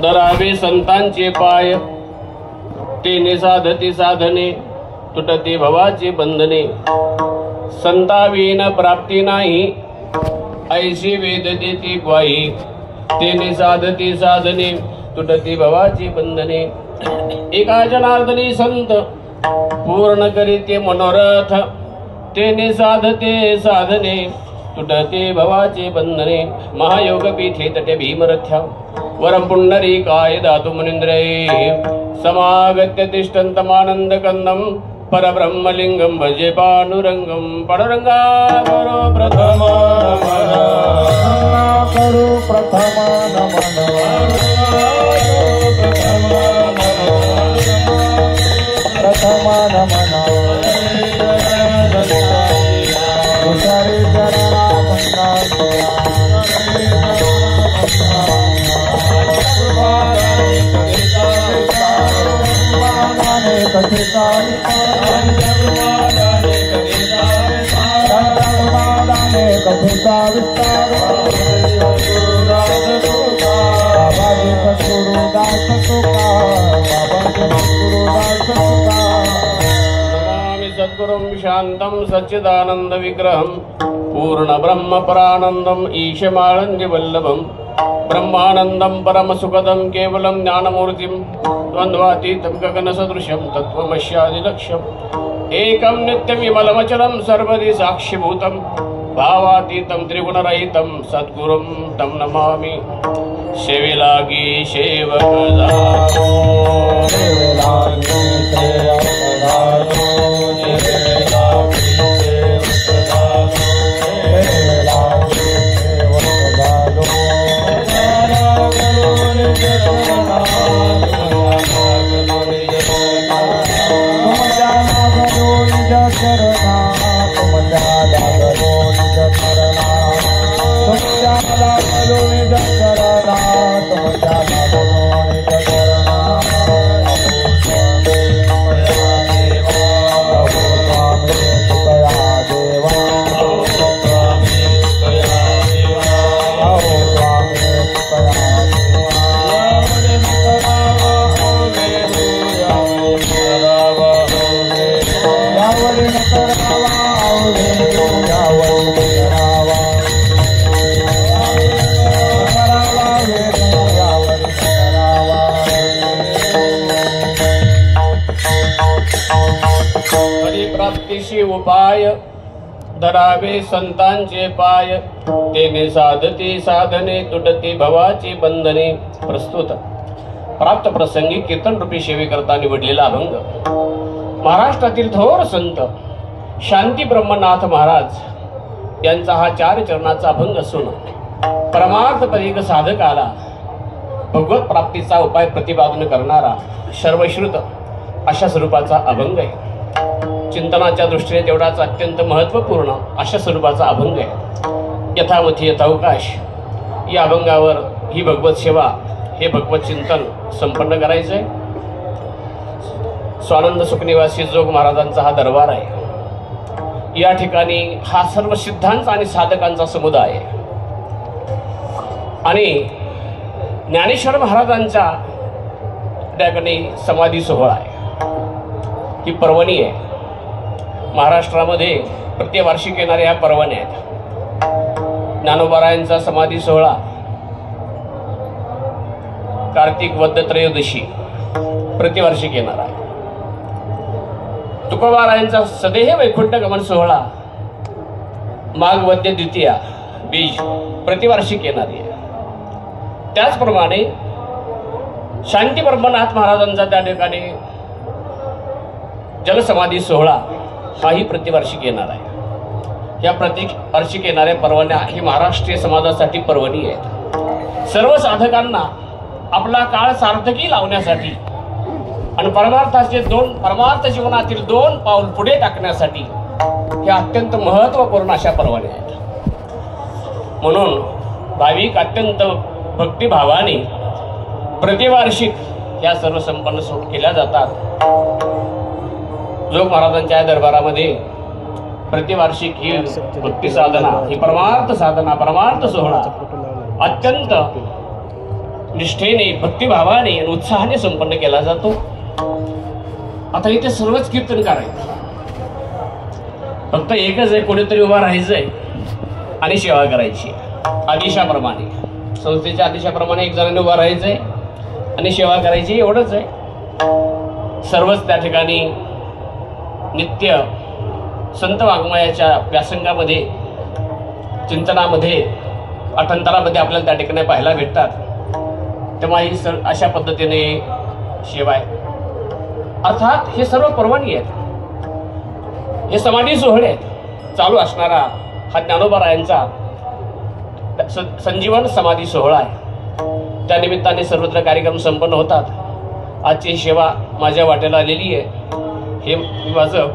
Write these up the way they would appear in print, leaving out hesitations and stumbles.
धरावे संतांचे पाय, तेने साधती साधने, तुटते भवाचे बंधने. संताविन प्राप्ती नाही, ऐशी वेद देती ग्वाही. तेने साधती साधने, तुटते भवाचे बंधने. एका जनार्दनी संत पूर्ण करीते मनोरथ. तेने साधते साधने, तुटते भवाचे बंधने. महायोग पीठे तटे भीमरथ्या, वरम पुंडरीकाय दातु मुनींद्रये. समागत्य तिष्ठन्तमानंद कंदम, परब्रह्मलिंगम भजे पांडुरंगम. पांडुरंगा करो प्रथम नमन, करो प्रथम नमन, प्रथम नमन. तुषारी चरणा सद्गुरुं शांतं सच्चिदानंद विग्रहं, पूर्ण ब्रह्म परानंदम ईशमाळंदि वल्लभं. ब्रह्मानंदं परम सुखदं केवलं ज्ञानमूर्तिं, द्वन्द्वातीतं गगनसदृशं तत्त्वमस्यादिलक्ष्यम्. एकं नित्यविमलमचलं सर्वदि साक्षिभूतं, भावातीतं त्रिगुणरहितं सद्गुरुं तं नमामि. सेवेलागी सेवक जातो, सेवेलागी सेवक जातो, सेवेलागी सेवक जातो, सेवेलागी सेवक जातो. प्राप्तीशी उपाय, धरावे संतांचे पाय. तेने साधती साधने, तुटती भवाची बंधने. प्रस्तुत प्राप्त प्रसंगी कीर्तन रूपी सेवेकरता निवडलेला अभंग. महाराष्ट्रातील थोर संत शांती ब्रह्मनाथ महाराज यांचा हा 4 चरणाचा अभंग असून परमार्थ पदिक साधकाला भगवत प्राप्तीचा उपाय प्रतिपादन करणारा सर्वश्रुत अशा स्वरूपाचा अभंग आहे. चिंतनाच्या दृष्टीने तेवढाच अत्यंत महत्त्वपूर्ण अशा स्वरूपाचा अभंग आहे. यथामथी यथावकाश या अभंगावर ही भगवत सेवा, हे भगवत चिंतन संपन्न करायचं आहे. स्वानंद सुखनिवासी जोग महाराजांचा हा दरबार आहे. या ठिकाणी हा सर्व सिद्धांचा आणि साधकांचा समुदाय आहे. आणि ज्ञानेश्वर महाराजांचा त्याकडे समाधी सोहळा आहे. ही पर्वणी आहे. महाराष्ट्रामध्ये प्रतिवार्षिक येणाऱ्या ह्या पर्वण्या आहेत. ज्ञानोबारायांचा समाधी सोहळा कार्तिक वद्य त्रयोदशी प्रतिवार्षिक येणार आहे. तुकोबारायांचा सदेह वैकुंठ गमन सोहळा माघ वद्य द्वितीया बीज प्रतिवार्षिक येणारी आहे. त्याचप्रमाणे शांती ब्रह्मनाथ महाराजांचा त्या ठिकाणी जलसमाधी सोहळा हाही प्रतिवार्षिक येणार आहे. या प्रतिवार्षिक येणाऱ्या पर्वण्या ही महाराष्ट्रीय समाजासाठी पर्वणी आहेत. सर्व साधकांना आपला काळ सार्थकी लावण्यासाठी आणि परमार्थ जीवनातील 2 पाऊल पुढे टाकण्यासाठी हे अत्यंत महत्त्वपूर्ण अशा पर्वण्या आहेत. म्हणून भाविक अत्यंत भक्तिभावाने प्रतिवार्षिक या सर्व संपन्न केल्या जातात. जोग महाराजांच्या दरबारामध्ये प्रतिवार्षिक ही भक्ती साधना, ही परमार्थ साधना, परमार्थ सोहळा अत्यंत निष्ठेने, भक्तिभावाने आणि उत्साहाने संपन्न केला जातो. आता इथे सर्वच कीर्तनकार आहेत, फक्त एकच आहे, कोणीतरी उभा राहायचंय आणि सेवा करायची. आदेशाप्रमाणे, संस्थेच्या आदेशाप्रमाणे एक जणांनी उभा राहायचंय आणि सेवा करायची, एवढंच आहे. सर्वच त्या ठिकाणी नित्य संत वाङ्मयाच्या व्यासंगामध्ये, चिंतनामध्ये, अठंतरामध्ये आपल्याला त्या ठिकाणी पाहायला भेटतात. तेव्हा ही अशा पद्धतीने सेवा आहे. अर्थात हे सर्व परवानगी आहेत, हे समाधी सोहळे आहेत. चालू असणारा हा ज्ञानोबारायांचा संजीवन समाधी सोहळा आहे. त्या निमित्ताने सर्वत्र कार्यक्रम संपन्न होतात. आजची सेवा माझ्या वाट्याला आलेली आहे, हे मी माझं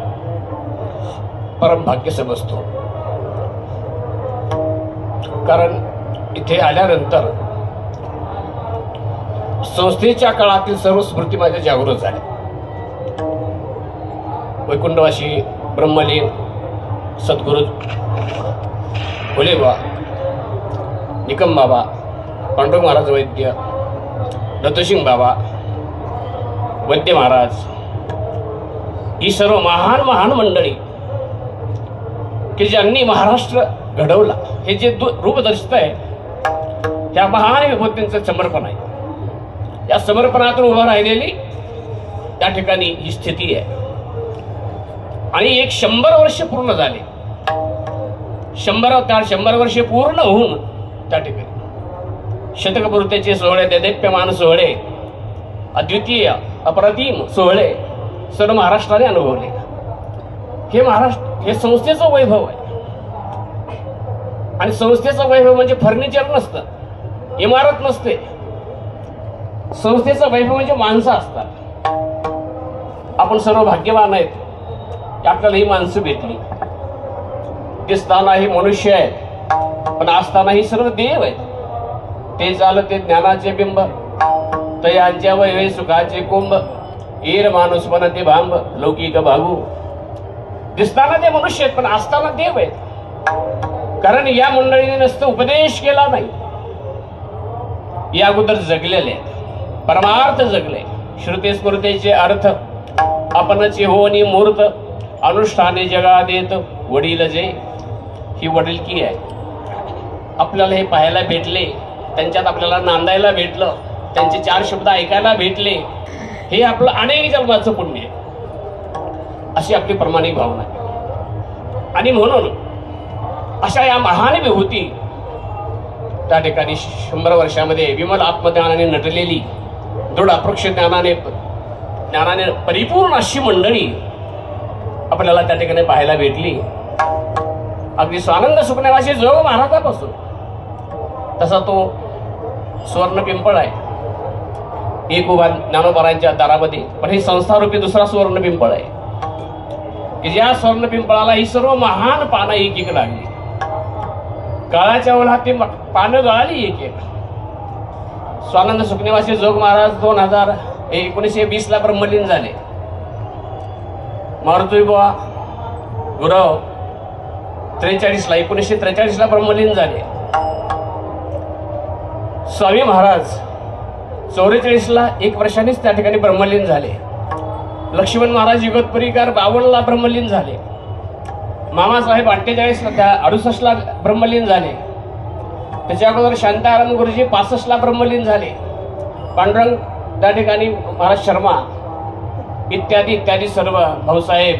परम भाग्य समजतो. कारण इथे आल्यानंतर संस्थेच्या काळातील सर्व स्मृती माझ्या जागृत झाल्या. वैकुंठवासी ब्रह्मलीन सद्गुरु भोलेबा, निकम बाबा, पांडुरंग महाराज वैद्य, दत्तसिंग बाबा, वैद्य महाराज, ही सर्व महान महान मंडळी की ज्यांनी महाराष्ट्र घडवला. हे जे रूप दर्शत आहे ह्या महान विभूतींचं समर्पण आहे. या समर्पणातून उभं राहिलेली त्या ठिकाणी ही स्थिती आहे. आणि एक 100 वर्ष पूर्ण झाले. 100 वर्ष पूर्ण होऊन त्या ठिकाणी शतकपूर्तीचे सोहळे, देदीप्यमान सोहळे, अद्वितीय अप्रतिम सोहळे सर्व महाराष्ट्राने अनुभवले. हे महाराष्ट्र, हे संस्थेचं वैभव आहे. आणि संस्थेचं वैभव म्हणजे फर्निचर नसतं, इमारत नसते. संस्थेचं वैभव म्हणजे माणसं असतात. आपण सर्व भाग्यवान आहेत, आपल्याला ही माणसं भेटली. दिसताना ही मनुष्य आहेत, पण असताना ही सर्व देव आहेत. ते झालं ते ज्ञानाचे बिंब, तयांच्या वैभव सुखाचे कुंभ, ईर माणूस बनते भांब, लौकिक भागू. दिसताना ते मनुष्य आहेत, पण असताना देव आहेत. कारण या मंडळीने नसतं उपदेश केला नाही, या अगोदर जगलेले आहेत, परमार्थ जगले. श्रुती स्मृतीचे अर्थ आपणचे होनी मूर्त, अनुष्ठाने जगा देत वडील जे. ही वडीलकी आहे. आपल्याला हे पाहायला भेटले, त्यांच्यात आपल्याला नांदायला भेटलं, त्यांचे 4 शब्द ऐकायला भेटले, हे आपलं अनेक जन्माचं पुण्य आहे, अशी आपली प्रामाणिक भावना आहे. आणि म्हणून अशा या महान विभूती त्या ठिकाणी 100 वर्षामध्ये विमल आत्मज्ञानाने नटलेली, दृढ अप्रोक्ष ज्ञानाने परिपूर्ण अशी मंडळी आपल्याला त्या ठिकाणी पाहायला भेटली. अगदी स्वानंद सुखनेवासी जोग महाराजापासून तसा तो सुवर्ण पिंपळ आहे. एक उभा ज्ञानोबारांच्या दारामध्ये, पण ही संस्थारूपी दुसरा सुवर्ण पिंपळ आहे की ज्या स्वर्ण पिंपळाला ही सर्व महान पानं एक एक लागली. काळाच्या ओढ्यात ती पानं गळाली एक एक. स्वानंद सुखनेवासी जोग महाराज 1920 ला ब्रह्मलीन झाले. मारुती बुवा गुरव 1943 ला ब्रह्मलीन झाले. स्वामी महाराज 44 ला 1 वर्षानेच त्या ठिकाणी ब्रह्मलीन झाले. लक्ष्मण महाराज युगतपुरीकर 52 ला ब्रह्मलीन झाले. मामासाहेब 48 ला 68 ला ब्रह्मलीन झाले. त्याच्या अगोदर शांताराम गुरुजी 65 ला ब्रह्मलीन झाले. पांडुरंग त्या ठिकाणी महाराज शर्मा इत्यादी इत्यादी सर्व भाऊसाहेब,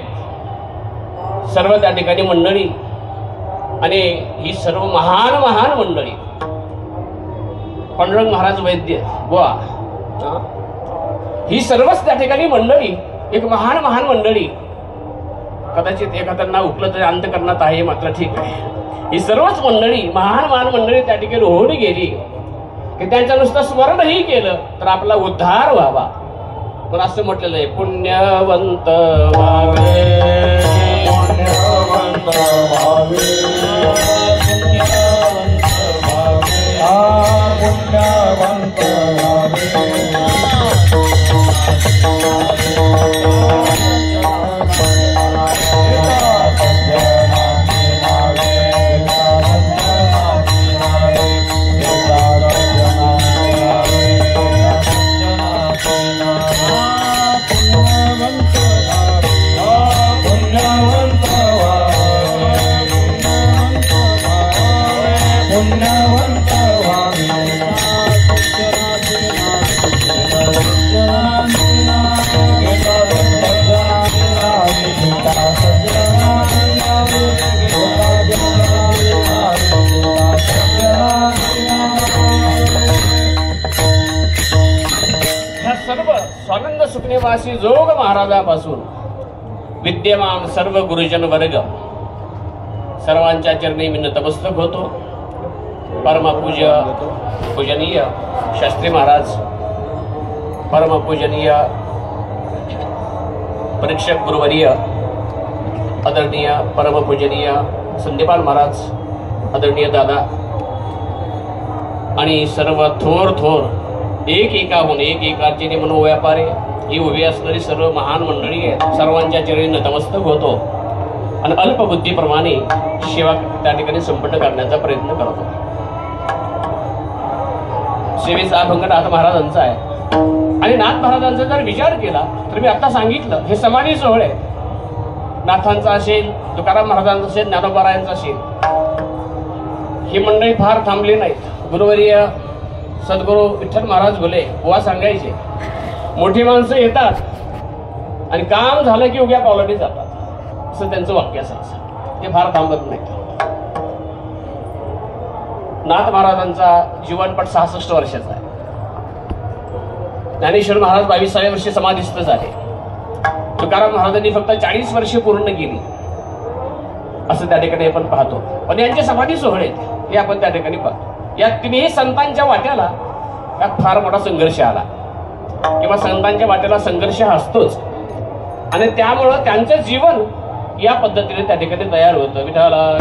सर्व त्या ठिकाणी मंडळी, आणि ही सर्व महान महान मंडळी. पांडुरंग महाराज वैद्य बुवा, ही सर्वच त्या ठिकाणी मंडळी एक महान महान मंडळी. कदाचित एखादं नाव उपलब्ध अंतकरणात आहे, मात्र ठीक आहे. ही सर्वच मंडळी महान महान मंडळी त्या ठिकाणी होऊन गेली की त्यांचं नुसतं स्मरणही केलं तर आपला उद्धार व्हावा. पण असं म्हटलेलं आहे, पुण्यवंत व्हावे, पुण्यवंत व्हावे, पुण्यवंत व्हावे. सुकणेवासी जोग महाराजापासून विद्यमान सर्व गुरुजन वर्ग सर्वांच्या चरणी मी नतमस्तक होतो. परमपूज्य पूजनीय शास्त्री महाराज, परमपूजनीय परीक्षक गुरुवर्य आदरणीय परमपूजनीय संदीपान महाराज, आदरणीय दादा आणि सर्व थोर थोर एकाहून एकाचे मनोव्यापारी ही उभी असणारी सर्व महान मंडळी आहेत. सर्वांच्या चरणी नतमस्तक होतो आणि अल्पबुद्धीप्रमाणे सेवा त्या ठिकाणी संपन्न करण्याचा प्रयत्न करतो. सेवेचा अभंग नाथ महाराजांचा आहे आणि नाथ महाराजांचा जर विचार केला तर मी आता सांगितलं हे समाधी सोहळे नाथांचा असेल, तुकाराम महाराजांचा असेल, ज्ञानोबारायांचा असेल, ही मंडळी फार थांबली नाहीत. गुरुवर्य सद्गुरू विठ्ठल महाराज बोले बुवा सांगायचे, मोठी माणसं येतात आणि काम झालं की उभ्या पावलाने जातात, असं त्यांचं वाक्य असायचं. ते फार थांबत नाहीत. नाथ महाराजांचा जीवनपट 66 वर्षाचा आहे. ज्ञानेश्वर महाराज 22व्या वर्षी समाधिस्थ झाले. तुकाराम महाराजांनी फक्त 40 वर्षे पूर्ण केली असं त्या ठिकाणी आपण पाहतो. पण यांचे समाधी सोहळे हे आपण त्या ठिकाणी पाहतो. या तिन्ही संतांच्या वाट्याला यात फार मोठा संघर्ष आला किंवा संतांच्या वाट्याला संघर्ष हा असतोच आणि त्यामुळं त्यांचं जीवन या पद्धतीने त्या ठिकाणी तयार होतं. विठाला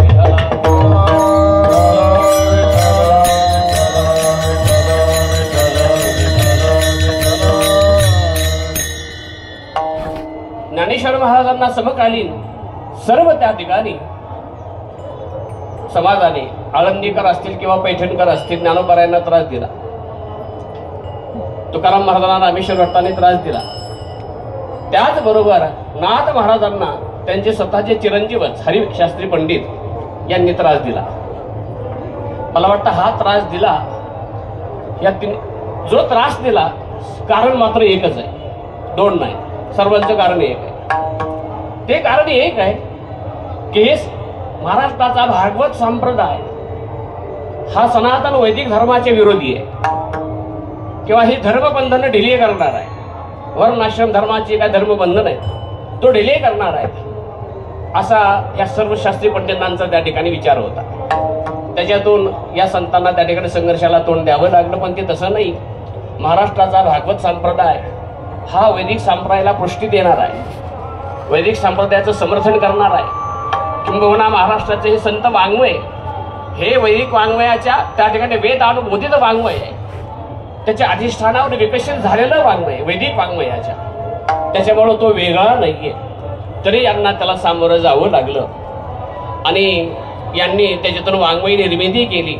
ज्ञानेश्वर महाराजांना समकालीन सर्व त्या ठिकाणी समाजाने आळंदीकर असतील किंवा पैठणकर असतील ज्ञानोबारायांना त्रास दिला. तुकाराम महाराजांना रामेश्वर भट्टाने त्रास दिला. त्याचबरोबर नाथ महाराजांना त्यांचे स्वतःचे चिरंजीवच हरिशास्त्री पंडित यांनी त्रास दिला. मला वाटतं हा त्रास दिला या जो त्रास दिला कारण मात्र एकच आहे, दोन नाही, सर्वांचं कारण एक आहे. ते कारण एक आहे की हे महाराष्ट्राचा भागवत संप्रदाय हा सनातन वैदिक धर्माचे विरोधी आहे किंवा ही धर्मबंधन डिले करणार आहे. वर्णाश्रम धर्माचे काय धर्मबंधन आहे तो डिले करणार आहे असा या सर्व शास्त्री पंडितांचा त्या ठिकाणी विचार होता. त्याच्यातून या संतांना त्या ठिकाणी संघर्षाला तोंड द्यावं लागलं. पण ते तसं नाही. महाराष्ट्राचा भागवत संप्रदाय हा वैदिक संप्रदायाला पुष्टी देणार आहे, वैदिक संप्रदायाचं समर्थन करणार आहे. किंबहुना महाराष्ट्राचे हे संत वाङ्मय हे वैदिक वाङ्मयाच्या त्या ठिकाणी वेद अनुमोदित वाङ्मय आहे. त्याच्या अधिष्ठानावर विकसित झालेलं वाङ्मय वैदिक वाङ्मयाच्या, त्याच्यामुळे तो वेगळा नाहीये. तरी यांना त्याला सामोरं जावं लागलं आणि यांनी त्याच्यातून वाङ्मय निर्मिती केली.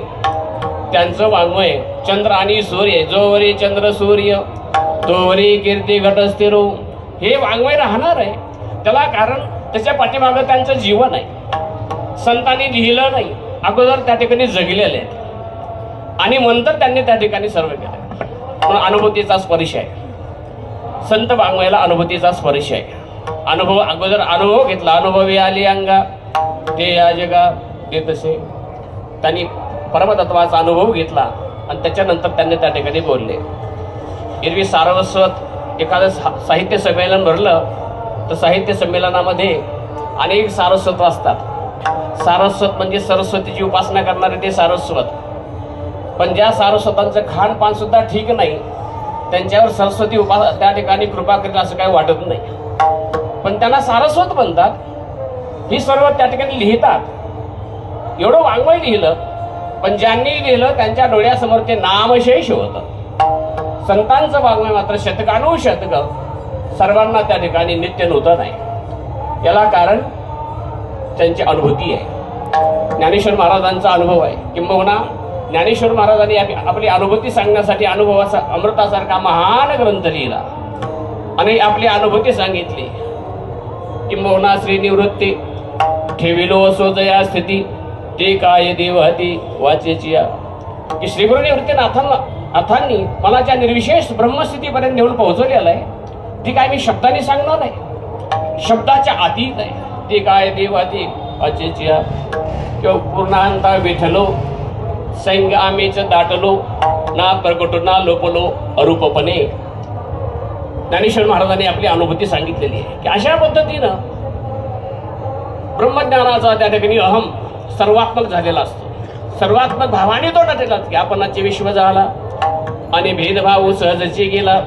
त्यांचं वाङ्मय चंद्र आणि सूर्य, जोवरी चंद्र सूर्य तोवरी कीर्ती घटस्थिरो, हे वाङ्मय राहणार आहे. त्याला कारण त्याच्या पाठीमागं त्यांचं जीवन आहे. संतांनी लिहिलं नाही, अगोदर त्या ठिकाणी जगलेले आहेत आणि नंतर त्यांनी त्या ठिकाणी सर्व केलं. म्हणून अनुभूतीचा स्पर्श आहे. संत वाङ्मयाला अनुभूतीचा स्पर्श आहे. अनुभव अगोदर अनुभव घेतला. अनुभवी आली अंगा ते या जगा देत असे. त्यांनी परमतत्वाचा अनुभव घेतला आणि त्याच्यानंतर त्यांनी त्या ठिकाणी बोलले. एरवी सारस्वत एखादं साहित्य संमेलन भरलं तर साहित्य संमेलनामध्ये अनेक सारस्वत असतात. सारस्वत म्हणजे सरस्वतीची उपासना करणारे ते सारस्वत. पण ज्या सारस्वतांचं खानपान सुद्धा ठीक नाही त्यांच्यावर सरस्वती त्या ठिकाणी कृपा करेल असं काही वाटत नाही. पण त्यांना सारस्वत म्हणतात. ही सर्व त्या ठिकाणी लिहितात. एवढं वाङ्मय लिहिलं पण ज्यांनी लिहिलं त्यांच्या डोळ्यासमोर ते नामशेष होतं. संतांचं वाङ्मय मात्र शतकानुशतक सर्वांना त्या ठिकाणी नित्य नूतन आहे. याला कारण त्यांची अनुभूती आहे. ज्ञानेश्वर महाराजांचा अनुभव आहे. किंबहुना ज्ञानेश्वर महाराजांनी आपली अनुभूती सांगण्यासाठी अनुभवाचा अमृतासारखा महान ग्रंथ लिहिला आणि आपली अनुभूती सांगितली. किंबहुना श्री निवृत्ती ठेविलो सोजया स्थिती ते काय देवहती वाचेची, की श्रीगुरु निवृत्ती नाथांनी मला ज्या निर्विशेष ब्रह्मस्थितीपर्यंत नेऊन पोहोचवलेलं आहे ती काय मी शब्दाने सांगणार नाही, शब्दाच्या अतीत आहे. ते काय देवाती अचेचिया किंवा पूर्णांता विठलो सैंग आमेच दाटलो ना प्रकटो ना लोपलो अरूपपणे. ज्ञानेश्वर महाराजांनी आपली अनुभूती सांगितलेली आहे की अशा पद्धतीनं ब्रह्मज्ञानाचा त्या ठिकाणी अहम सर्वात्मक झालेला असतो. सर्वात्मक भावाने तो नटलेला की आपणाचे विश्व झाला आणि भेदभाव सहजचे गेला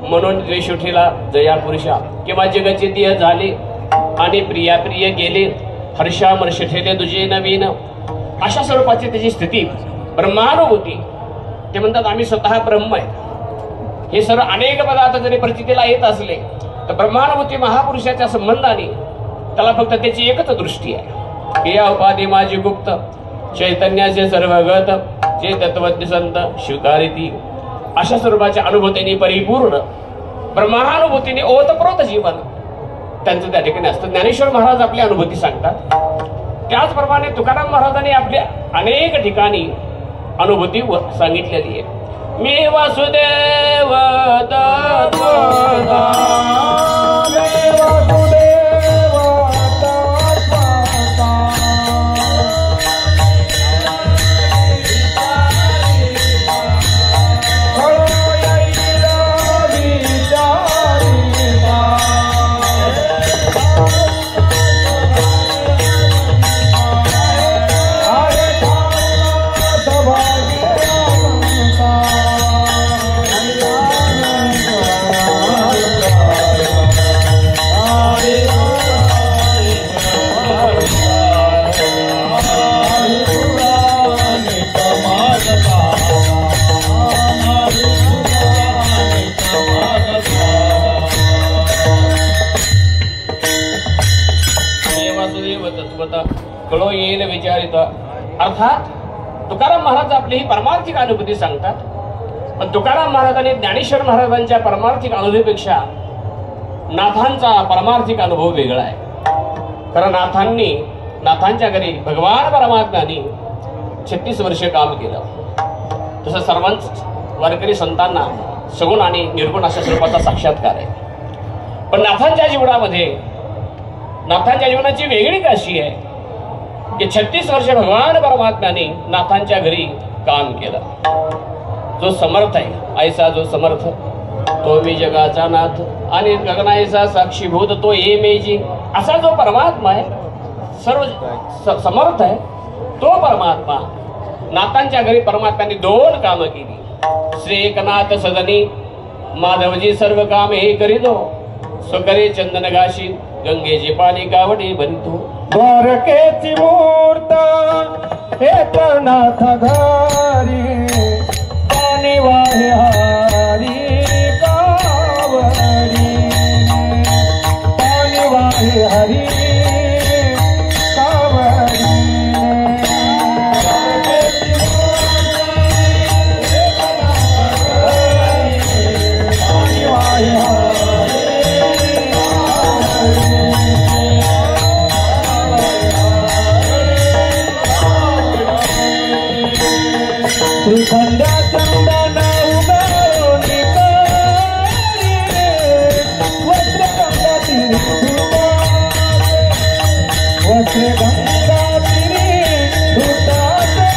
म्हणून द्वेष उठेला जया पुरुषा किंवा जगचे देह झाले आणि प्रिया प्रिय गेले हर्षामर्ष ठेले तुझे नवीन. अशा स्वरूपाची त्याची स्थिती ब्रह्मानुभूती. ते म्हणतात आम्ही स्वतः ब्रह्म आहे. हे सर्व अनेक पदार्थ जरी प्रचितीला येत असले तर ब्रह्मानुभूती महापुरुषाच्या संबंधाने त्याला फक्त त्याची एकच दृष्टी आहे की या उपाधी माझी गुप्त चैतन्याचे सर्वगत जे तत्वज्ञ संत स्वीकारिती. अशा स्वरूपाच्या अनुभूतीने परिपूर्ण ब्रह्मानुभूतीने ओतप्रोत जीवन त्यांचं त्या ठिकाणी असतं. ज्ञानेश्वर महाराज आपली अनुभूती सांगतात. त्याचप्रमाणे तुकाराम महाराजांनी आपल्या अनेक ठिकाणी अनुभूती सांगितलेली आहे. मी वासुदेव दत्त कळो येईल विचारित. अर्थात तुकाराम महाराज आपली ही परमार्थिक अनुभूती सांगतात. पण तुकाराम महाराजांनी ज्ञानेश्वर महाराजांच्या परमार्थिक अनुभूतीपेक्षा नाथांचा परमार्थिक अनुभव वेगळा आहे. कारण नाथांच्या घरी भगवान परमात्म्याने 36 वर्ष काम केलं. तसं सर्वांच वारकरी संतांना सगुण आणि निर्गुण अशा स्वरूपाचा साक्षात्कार आहे. पण नाथांच्या जीवनाची वेगळी अशी आहे की 36 वर्ष भगवान परमात्म्याने नाथांच्या घरी काम केलं. जो समर्थ आहे ऐसा जो समर्थ तो मी जगाचा नाथ आणि गगनायसा साक्षीभूत तो ये मेजी. असा जो परमात्मा आहे सर्व समर्थ आहे तो परमात्मा नाथांच्या घरी परमात्म्याने 2 कामं केली. श्री एकनाथ सदनी माधवजी सर्व काम हे करीतो स्वकरे चंदन गाशी गंगेचे पाणी गावडे भरितो. द्वारकेची मूर्त एकनाथ घरी पाणी वाहे हरी कावडी पाणी वाहे हरी कावडी. पाणी वाहे श्रीखंड चंदन उगवणी वस्त्र गंगा तिरी वस्त्र गंगा तिरी धुताचे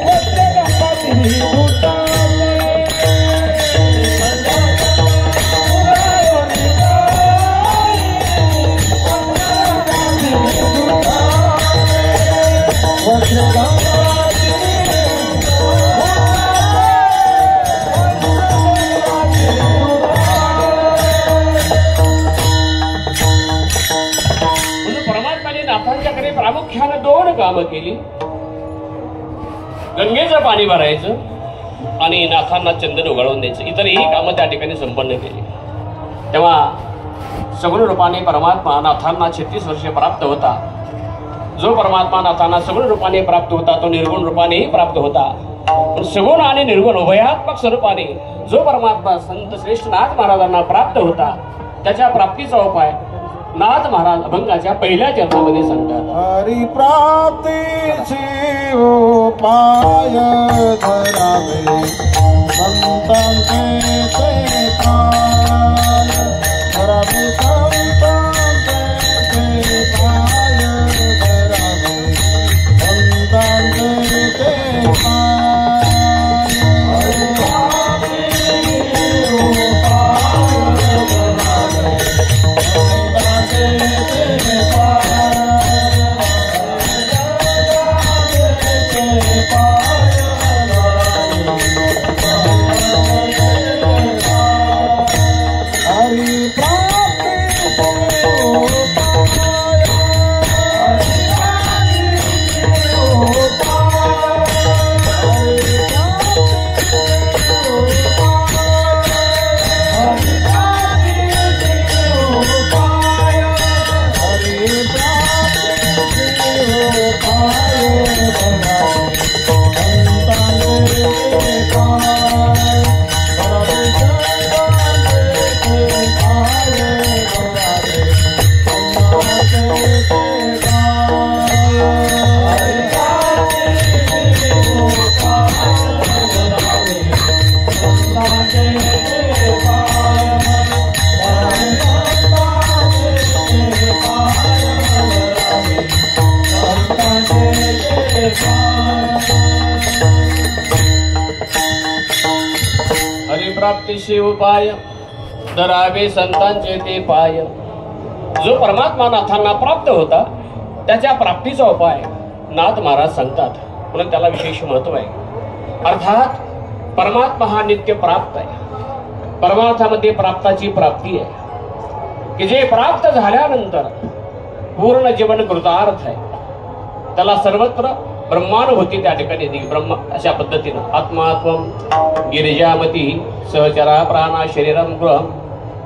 वस्त्र गंगा तिरी धुताचे. वस्त्र गंगा नाथांच्याकडे प्रामुख्याने 2 कामं केली. गंगेचं पाणी भरायचं आणि नाथांना चंदन उघडवून द्यायचं. इतरही कामं त्या ठिकाणी संपन्न केली. तेव्हा सगुण रूपाने परमात्मा नाथांना 36 वर्षे प्राप्त होता. जो परमात्मा नाथांना सगुण रूपाने प्राप्त होता तो निर्गुण रूपानेही प्राप्त होता. पण सगुण आणि निर्गुण उभयात्मक स्वरूपाने जो परमात्मा संत श्रेष्ठ नाथ महाराजांना प्राप्त होता त्याच्या प्राप्तीचा उपाय नाथ महाराज अभंगाच्या पहिल्या चरणामध्ये सांगतात. हरी प्राप्तीची उपाय धरावे संतांचे ते पाय धरावे संतांचे ते पाय धरावे संतांचे ते पाय. हरी प्राप्तीची हरिप्राप्तीशी उपाय धरावे संतांचे ते पाय. जो परमात्मा नाथांना प्राप्त होता त्याच्या प्राप्तीचा उपाय नाथ महाराज सांगतात, म्हणून त्याला विशेष महत्व आहे. अर्थात परमात्मा हा नित्य प्राप्त आहे. परमार्थामध्ये प्राप्ताची प्राप्ती आहे की जे प्राप्त झाल्यानंतर पूर्ण जीवन कृतार्थ आहे. त्याला सर्वत्र ब्रह्मानुभूती त्या ठिकाणी दिली. ब्रह्म अशा पद्धतीनं आत्मात्मम गिरिजामती सहचरा प्राणा शरीरम गृहम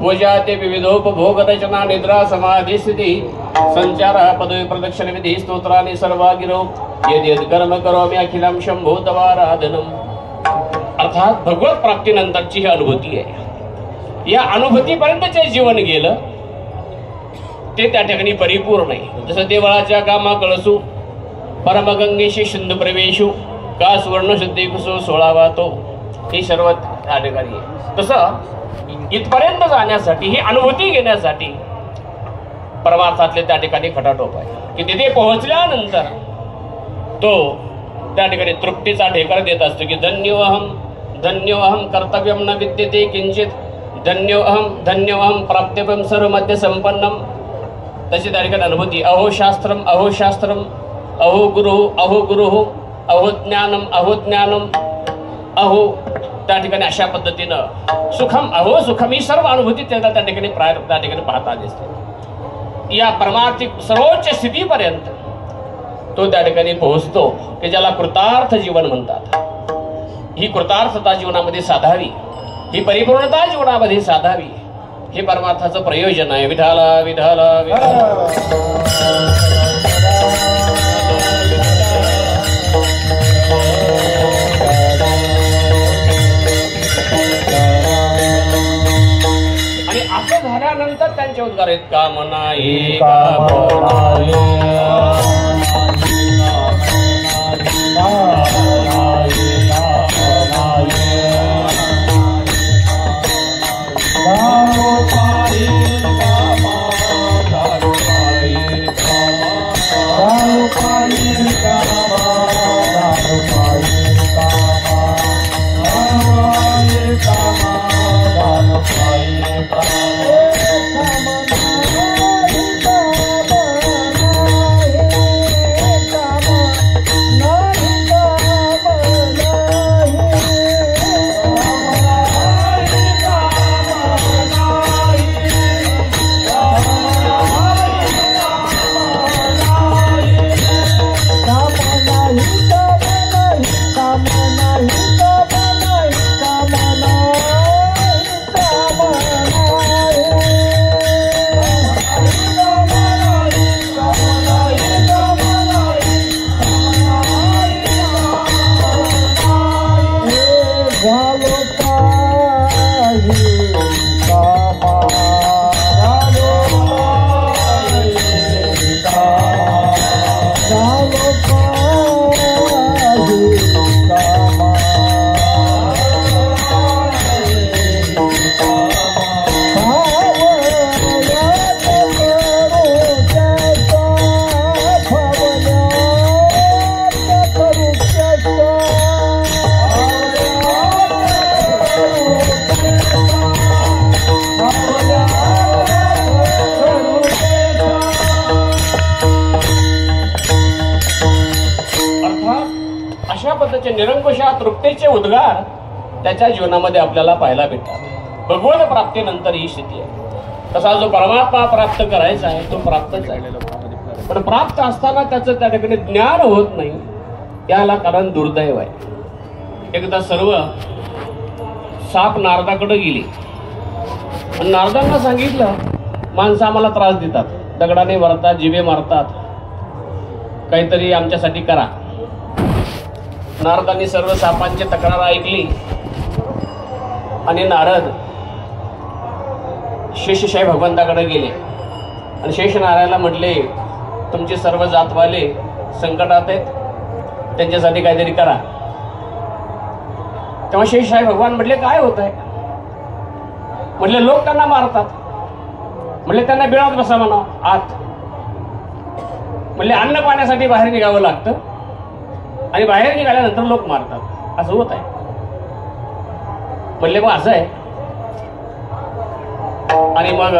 पूजा ते विविधोपभोग रचना निद्रा समाधी स्थिती संचार पदवी प्रदक्षिण विधी स्तोत्राने सर्वा गिरो यद यद कर्म करोमि अखिलम शंभो तवाराधनम. अर्थात भगवत प्राप्तीनंतरची ही अनुभूती आहे. या अनुभूतीपर्यंतचे जीवन गेलं ते त्या ठिकाणी परिपूर्ण आहे. जसं देवळाच्या कामा कळसू परमगंगेशी सिंधू प्रवेशू का सुवर्ण शुद्धी कुसो सोळावा तो, ही सर्व त्या ठिकाणी आहे. तसं इथपर्यंत जाण्यासाठी ही अनुभूती घेण्यासाठी परमार्थातले त्या ठिकाणी खटाटोप आहे की तिथे पोहोचल्यानंतर तो त्या ठिकाणी तृप्तीचा ढेकर देत असतो की धन्योहम कर्तव्यम न विद्यते किंचित धन्योहम प्राप्त्यपम सर्व मध्य संपन्नम. तशी त्या ठिकाणी अनुभूती. अहो शास्त्रम अहो गुरु अहो ज्ञानम अहो त्या ठिकाणी अशा पद्धतीनं सुखम ही सर्व अनुभूती त्याला त्या ठिकाणी पाहता दिसते. या परमार्थिक सर्वोच्च स्थितीपर्यंत तो त्या ठिकाणी पोहोचतो की ज्याला कृतार्थ जीवन म्हणतात. ही कृतार्थता जीवनामध्ये साधावी, ही परिपूर्णता जीवनामध्ये साधावी, हे परमार्थाचं प्रयोजन आहे. विठाला विठाला आणि असं झाल्यानंतर त्यांचे उद्गार आहेत कामनाई निरंकुशा तृप्तीचे उद्गार त्याच्या जीवनामध्ये आपल्याला पाहायला भेटतात. भगवत प्राप्तीनंतर ही स्थिती आहे. तसा जो परमात्मा प्राप्त करायचा आहे तो प्राप्तच आहे, पण प्राप्त असताना त्याचं त्या ठिकाणी ज्ञान होत नाही. याला कारण दुर्दैव आहे. एकदा सर्व साप नारदाकडे गेली आणि नारदांना सांगितलं माणसं आम्हाला त्रास देतात, दगडाने मारतात, जिवे मारतात, काहीतरी आमच्यासाठी करा. नारदांनी सर्व सापांची तक्रार ऐकली आणि नारद शेषशाही भगवंताकडे गेले आणि शेषनारायणाला म्हटले तुमचे सर्व जातवाले संकटात आहेत, त्यांच्यासाठी काहीतरी करा. तेव्हा शेषशाही भगवान म्हटले काय होत आहे? म्हटले लोक त्यांना मारतात. म्हटले त्यांना बिळात बसा म्हणा आत. म्हटले अन्न पाण्यासाठी बाहेर निघावं लागतं आणि बाहेर निघाल्यानंतर लोक मारतात, असं होत आहे. म्हणले मग असं आहे. आणि मग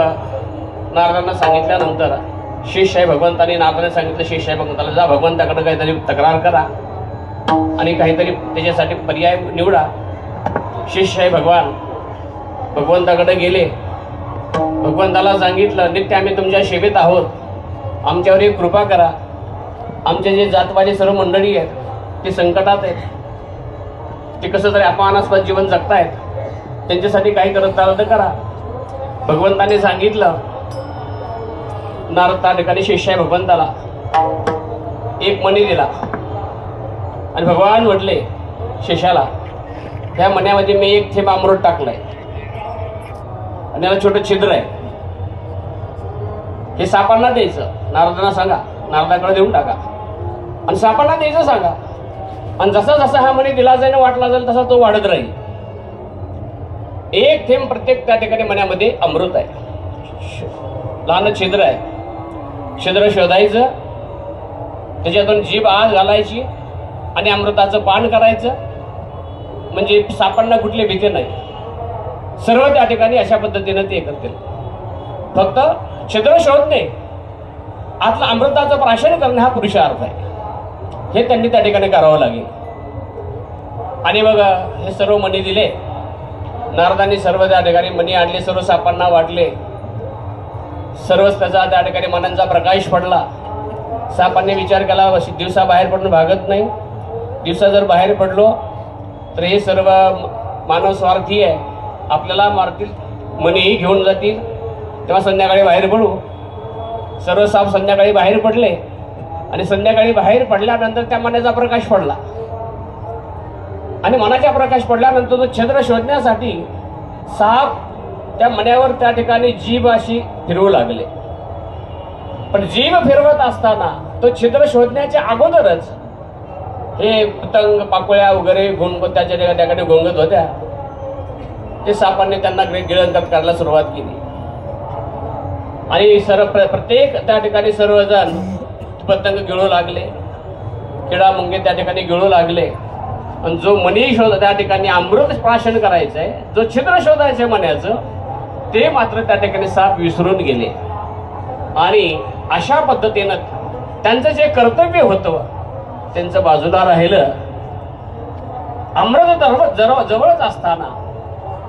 नारदांना सांगितल्यानंतर शेषशाही भगवंतांनी नारदाने सांगितलं शेषशाही भगवंताला जा भगवंताकडे काहीतरी तक्रार करा आणि काहीतरी त्याच्यासाठी पर्याय निवडा. शेषशाही भगवान भगवंताकडे गेले. भगवंताला सांगितलं नित्य आम्ही तुमच्या सेवेत आहोत, आमच्यावर एक कृपा करा. आमचे जे जातवादी सर्व मंडळी आहेत ते संकटात आहेत, ते कसं तरी अपमानास्पद जीवन जगतायत, त्यांच्यासाठी काही करत आलं तर करा. भगवंताने सांगितलं. नारद त्या ठिकाणी शेषशाही भगवंताला एक मणी दिला आणि भगवान म्हटले शेषाला ह्या मण्यामध्ये मी एक थेंब अमृत टाकलंय आणि याला छोटं छिद्र आहे, हे सापांना द्यायचं. नारदांना सांगा, नारदाकडे देऊन टाका आणि सापांना द्यायचं सांगा. आणि जसा जसा हा मणी दिला जाईल वाटला जाईल तसा तो वाढत राहील. एक थेंब प्रत्येक त्या ठिकाणी मण्यामध्ये अमृत आहे. लहान छिद्र आहे, छिद्र शोधायचं, त्याच्यातून जीभ आत घालायची आणि अमृताचं पान करायचं. म्हणजे सापांना कुठली भीती नाही. सर्व त्या ठिकाणी अशा पद्धतीने ते करतील. फक्त छिद्र शोधणे, आतलं अमृताचं प्राशन करणे हा पुरुषार्थ आहे. हे त्यांनी त्या ठिकाणी करावं लागेल. आणि मग हे सर्व मणी दिले. नारदांनी सर्व त्या ठिकाणी मणी आणले, सर्व सापांना वाटले. सर्वच त्याचा त्या ठिकाणी मनांचा प्रकाश पडला. सापांनी विचार केला दिवसा बाहेर पडून भागत नाही, दिवसा जर बाहेर पडलो तर हे सर्व मानव स्वार्थी आहे, आपल्याला मारतील, मनीही घेऊन जातील. तेव्हा संध्याकाळी बाहेर पडू. सर्व साप संध्याकाळी बाहेर पडले आणि संध्याकाळी बाहेर पडल्यानंतर त्या मनाचा प्रकाश पडला आणि मनाचा प्रकाश पडल्यानंतर तो छिद्र शोधण्यासाठी साप त्या मण्यावर त्या ठिकाणी जीभ अशी फिरवू लागले. पण जीभ फिरवत असताना तो छिद्र शोधण्याच्या अगोदरच हे पतंग पाकोळ्या वगैरे त्याच्या त्याकडे घोंगत होत्या. ते सापांनी त्यांना गिळंकत करायला सुरुवात केली आणि प्रत्येक त्या ठिकाणी सर्वजण पतंग गिळू लागले, किडा मुंगे त्या ठिकाणी गिळू लागले. आणि जो मनी शोध त्या ठिकाणी अमृत प्राशन करायचंय, जो छिद्र शोधायचंय मण्याचं, ते मात्र त्या ठिकाणी साप विसरून गेले. आणि अशा पद्धतीनं त्यांचं जे कर्तव्य होतं त्यांचं बाजूला राहिलं. अमृत जवळच असताना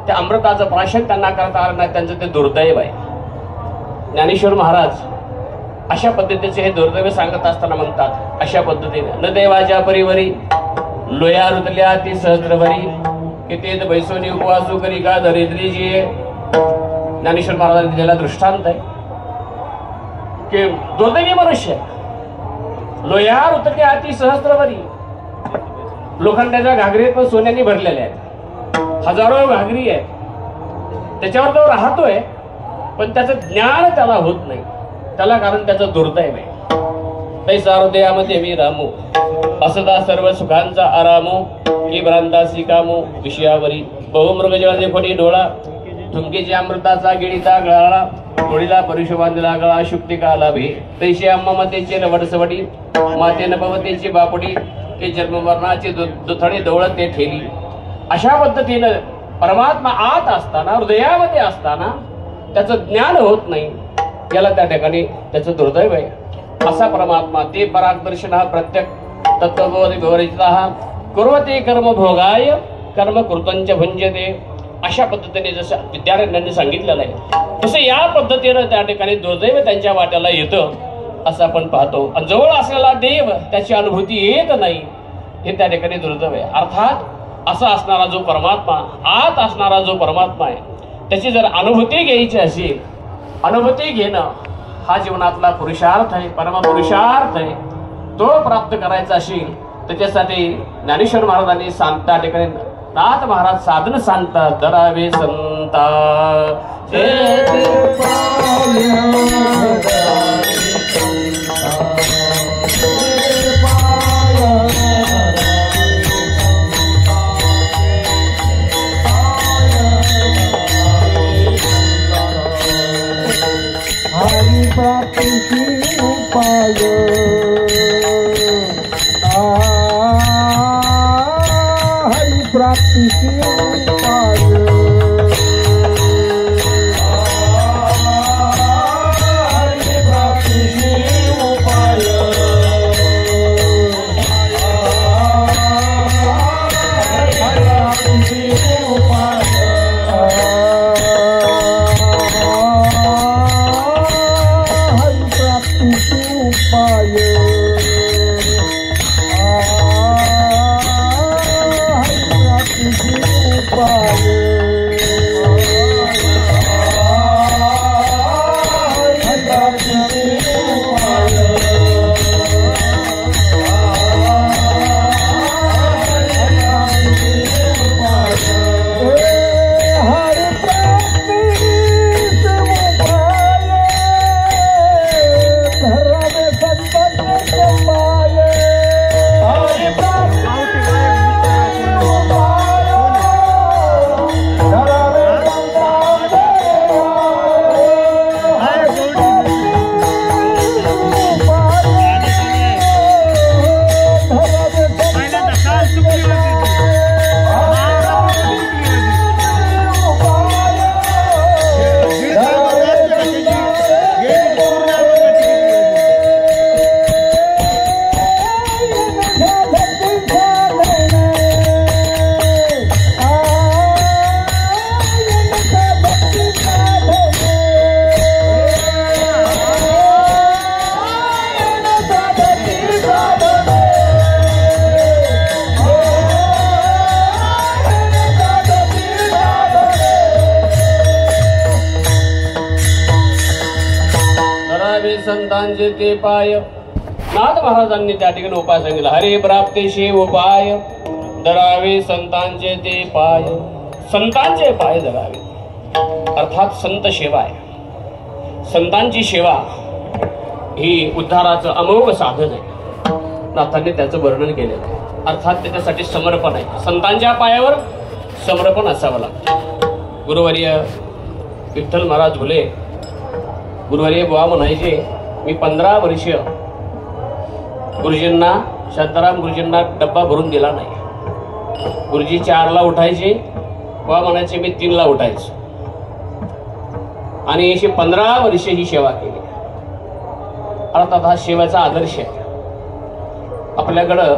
त्या अमृताचं प्राशन त्यांना करता आलं नाही, त्यांचं ते दुर्दैव आहे. ज्ञानेश्वर महाराज अशा पद्धतीचे हे दुर्दैव सांगत असताना म्हणतात अशा पद्धतीने न देवाच्या परिवरी लोया रुतल्या ती सहस्रभरी किती बैसोनी उपवासू करी का दरिद्री जी. ज्ञानेश्वर महाराजांनी दिलेला दृष्टांत आहे की दुर्दैवी मनुष्य लोया रुतल्या ती सहस्रभरी, लोखंडाच्या घागरीत पण सोन्याने भरलेल्या आहेत, हजारो घागरी आहेत, त्याच्यावर तो राहतोय पण त्याचं ज्ञान त्याला होत नाही. त्याला कारण त्याचं दुर्दैव आहे. तैसा हृदयामध्ये मी रामू असदा सर्व सुखांचा आरामो की भ्रांतासी कामो विषयावरी बहुमृग जळाने खोडी डोळा थुंकीच्या अमृताचा गिळीता गळाला डोळीला परुष बांधला गळा शुक्तिका लाभे तैशी अम्मा मतेचे रवडसवडी माते नभवतेची बापुडी ते जन्म मरणाचे दुथडे दौडत ते ठेली. अशा पद्धतीनं परमात्मा आत असताना हृदयामध्ये असताना त्याचं ज्ञान होत नाही, याला त्या ठिकाणी त्याचं दुर्दैव आहे. असा परमात्मा ते परागदर्शन हा प्रत्येक तत्वबोध विवरित हा कुर्वते कर्म भोगाय कर्म कृतंच भुंजते. अशा पद्धतीने जसं विद्यार्थ्यांनी सांगितलेलं आहे तसं या पद्धतीनं त्या ठिकाणी दुर्दैव त्यांच्या वाट्याला येतं असं आपण पाहतो. आणि जवळ असलेला देव त्याची अनुभूती येत नाही, हे त्या ठिकाणी दुर्दैव आहे. अर्थात असा असणारा जो परमात्मा, आत असणारा जो परमात्मा आहे, त्याची जर अनुभूती घ्यायची असेल, अनुभूती घेणं हा जीवनातला पुरुषार्थ आहे, परमपुरुषार्थ आहे. तो प्राप्त करायचा असेल त्याच्यासाठी ज्ञानेश्वर महाराजांनी त्या ठिकाणी नाथ महाराज साधन सांगतात धरावे संता प्राप्तीची उपाय हरी प्राप्तीची उपाय हरी प्राप्तीची उपाय संतांचे ते पाय नाथ महाराजांनी त्या ठिकाणी उपाय सांगितला. हरे प्राप्तीशी उपाय धरावे संतांचे ते पाय. संतांचे पाय धरावे अर्थात संत सेवा आहे. संतांची सेवा ही उद्धाराचं अमोघ साधन आहे. नाथांनी त्याचं वर्णन केलेलं आहे. अर्थात त्याच्यासाठी समर्पण आहे. संतांच्या पायावर समर्पण असावं लागतं. गुरुवर्य विठ्ठल महाराज झुले गुरुवर्य बुवा म्हणायचे, मी 15 वर्ष गुरुजींना शांताराम गुरुजींना डब्बा भरून दिला नाही. गुरुजी 4ला उठायचे, बुवा म्हणायचे मी 3ला उठायचो. आणि अशी 15 वर्ष ही सेवा केली. अर्थात हा सेवेचा आदर्श आहे. आपल्याकडं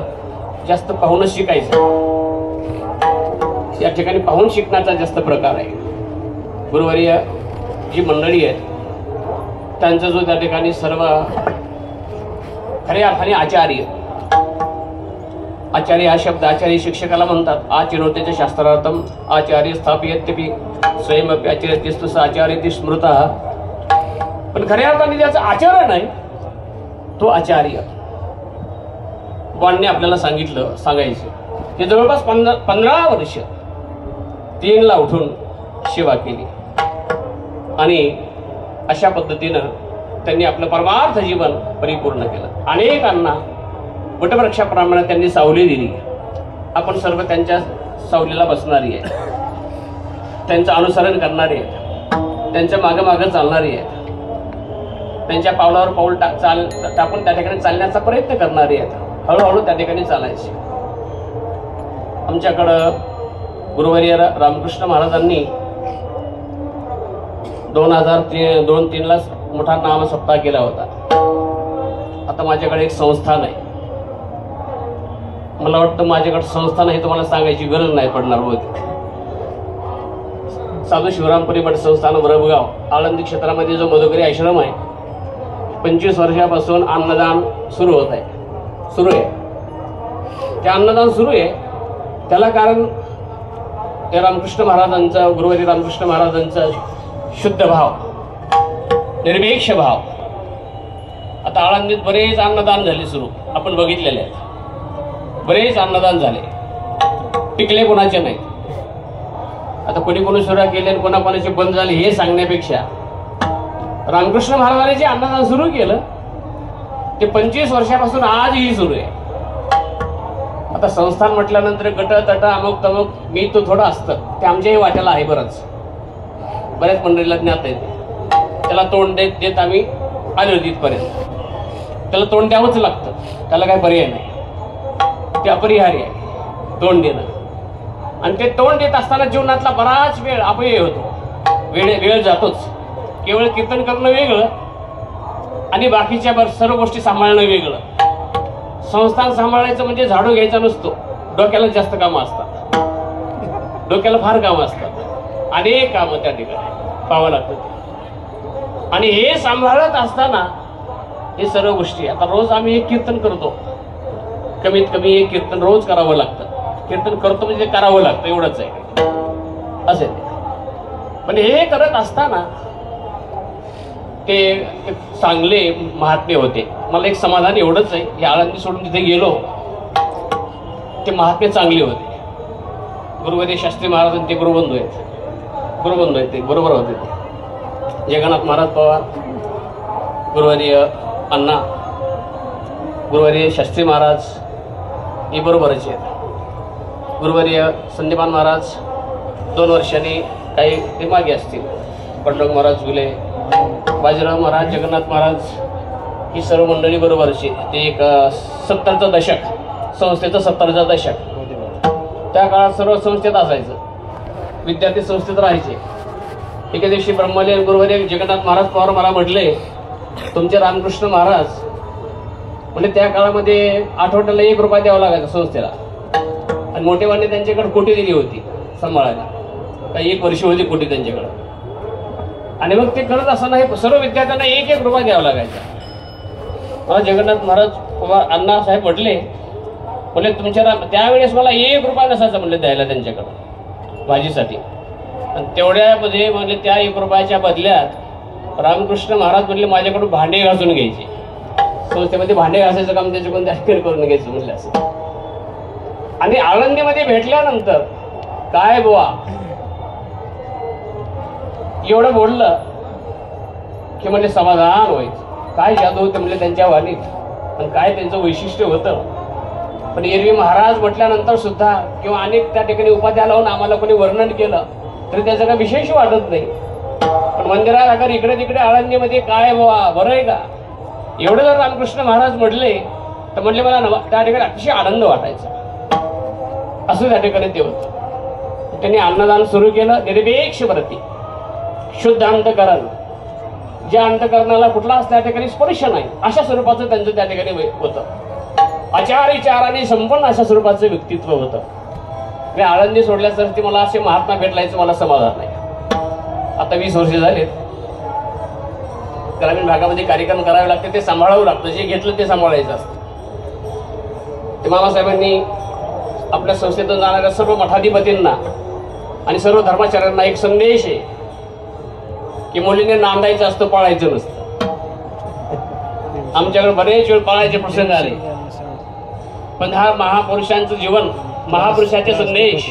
जास्त पाहूनच शिकायचं. या ठिकाणी पाहून शिकण्याचा जास्त प्रकार आहे. गुरुवर्य जी मंडळी आहेत त्यांचा जो त्या ठिकाणी सर्व खऱ्या अर्थाने आचार्य हा शब्द आचार्य शिक्षकाला म्हणतात. आचिरोतेच्या शास्त्रार्थम आचार्य स्थापयत्यपि स्वयंपि आचर्यस्तु आचार्य स्मृतः. पण खऱ्या अर्थाने ज्याचं आचरण आहे तो आचार्य. बुवांनी आपल्याला सांगायचं की जवळपास 15 वर्ष 3ला उठून सेवा केली. आणि अशा पद्धतीनं त्यांनी आपलं परमार्थ जीवन परिपूर्ण केलं. अनेकांना वटवृक्षाप्रमाणे त्यांनी सावली दिली. आपण सर्व त्यांच्या सावलीला बसणारी आहे, त्यांचं अनुसरण करणारी आहेत, त्यांच्या मागं चालणारी आहेत, त्यांच्या पावलावर पाऊल टाकून त्या ठिकाणी चालण्याचा प्रयत्न करणारी आहेत. हळूहळू त्या ठिकाणी चालायचे. आमच्याकडं गुरुवर्य रामकृष्ण महाराजांनी 2002-3ला मोठा नाम सप्ताह केला होता. आता माझ्याकडे एक संस्थान आहे. मला वाटतं माझ्याकडे संस्थान आहे तुम्हाला सांगायची गरज नाही पडणार होती. साधू शिवरामपुरी भट संस्थान वरबगाव आळंदी क्षेत्रामध्ये जो मधुकरी आश्रम आहे 25 वर्षापासून अन्नदान सुरू आहे. ते अन्नदान सुरू आहे. त्याला कारण रामकृष्ण महाराजांचा गुरुवर्य रामकृष्ण महाराजांचा शुद्ध भाव, निर्भेक्ष भाव. आता आळंदीत बरेच अन्नदान झाले सुरू, आपण बघितलेले आहेत. बरेच अन्नदान झाले, टिकले कोणाचे नाही. आता कोणी सुरू केले आणि कोणाकोणाचे बंद झाले हे सांगण्यापेक्षा रामकृष्ण महाराजांनी जे अन्नदान सुरू केलं ते 25 वर्षापासून आजही सुरू आहे. आता संस्थान म्हटल्यानंतर गट तट अमुक तमुक मी तो थोडं असतं ते आमच्याही वाट्याला आहे. बऱ्याच मंडळीला ज्ञात आहे. त्याला तोंड देत आम्ही आले होते इथपर्यंत. त्याला तोंड द्यावंच लागतं, त्याला काय पर्याय नाही, ते अपरिहार्य आहे तोंड देणं. आणि ते तोंड देत असताना जीवनातला बराच वेळ अपव्यय होतो, वेळ जातोच. केवळ कीर्तन करणं वेगळं आणि बाकीच्या सर्व गोष्टी सांभाळणं वेगळं. संस्थान सांभाळायचं म्हणजे झाडू घ्यायचा नसतो, डोक्याला जास्त कामं असतात, डोक्याला फार कामं असतात, अनेक कामं त्या ठिकाणी पाहावं लागतं. आणि हे सांभाळत असताना हे सर्व गोष्टी, आता रोज आम्ही एक कीर्तन करतो, कमीत कमी एक कीर्तन रोज करावं लागतं. कीर्तन करतो म्हणजे करावं लागतं एवढंच आहे असे. पण हे करत असताना ते एक चांगले महात्मे होते. मला एक समाधान एवढंच आहे की आळंदी सोडून तिथे गेलो, ते महात्मे चांगले होते. गुरुवर्य शास्त्री महाराज ते गुरुबंधू आहेत, ते बरोबर होते. ते जगन्नाथ महाराज पवार, गुरुवर्य अण्णा, गुरुवर्य शास्त्री महाराज हे बरोबरच आहेत. गुरुवर्य संदीपान महाराज 2 वर्षांनी काही ते मागे असतील. पंडोग महाराज गुले, बाजीराव महाराज, जगन्नाथ महाराज ही सर्व मंडळी बरोबरची. ते एक 70चं दशक, संस्थेचं 70चं दशक. त्या काळात सर्व संस्थेत असायचं, विद्यार्थी संस्थेत राहायचे. एके दिवशी ब्रह्मलीन गुरुवर्य जगन्नाथ महाराज पवार मला म्हटले, तुमचे रामकृष्ण महाराज म्हणजे त्या काळामध्ये आठवड्याला 1 रुपया द्यावा लागायचा संस्थेला, आणि मोठेवाने त्यांच्याकडे कोटी दिली होती सांभाळायला. काही 1 वर्ष होती कोटी त्यांच्याकडे. आणि मग ते करत असताना हे सर्व विद्यार्थ्यांना 1-1 रुपया द्यावा लागायचा. मला जगन्नाथ महाराज पवार अण्णासाहेब म्हटले तुमच्या त्यावेळेस मला 1 रुपया नसायचा म्हणले द्यायला त्यांच्याकडं भाजीसाठी. आणि तेवढ्यामध्ये म्हणजे त्या 1 रुपयाच्या बदल्यात रामकृष्ण महाराज म्हणले माझ्याकडून भांडे घासून घ्यायचे. संस्थेमध्ये भांडे घासायचं काम त्याच्याकडून त्या करून घ्यायचं म्हणलं असं. आणि आळंदीमध्ये भेटल्यानंतर काय बुवा एवढं बोललं की म्हणजे समाधान व्हायचं. काय जादू होते म्हणजे त्यांच्या वाणीत, आणि काय त्यांचं वैशिष्ट्य होतं. पण एरवी महाराज म्हटल्यानंतर सुद्धा किंवा अनेक त्या ठिकाणी उपाध्या लावून आम्हाला कोणी वर्णन केलं तरी त्याचं काही विशेष वाटत नाही. पण मंदिरात अगर इकडे तिकडे आळंदीमध्ये काय बुवा बरं आहे का, एवढं जर रामकृष्ण महाराज म्हटले तर म्हणले मला त्या ठिकाणी अतिशय आनंद वाटायचा. असं त्या ठिकाणी ते होतं. त्यांनी अन्नदान सुरू केलं. निरपेक्ष व्रती, शुद्ध अंतकरण, ज्या अंतकरणाला कुठलाच त्या ठिकाणी स्पर्श नाही अशा स्वरूपाचं त्यांचं त्या ठिकाणी होतं. आचार-विचाराने संपन्न अशा स्वरूपाचं व्यक्तित्व होतं. मी आळंदी सोडल्यासारखी मला असे महात्मा भेटलायचं मला समाधान नाही. आता 20 वर्ष झालेत. ग्रामीण भागामध्ये कार्यक्रम करावे लागते, ते सांभाळावं लागतं. जे घेतलं ते सांभाळायचं असतं. ते मामासाहेबांनी आपल्या संस्थेतून जाणाऱ्या सर्व मठाधिपतींना आणि सर्व धर्माचार्यांना एक संदेश आहे की मुलीने नांदायचं असतं, पाळायचं नसतं. आमच्याकडे बरेच वेळ पाळायचे प्रसंग आले. पण हा महापुरुषांचं जीवन, महापुरुषाचे संदेश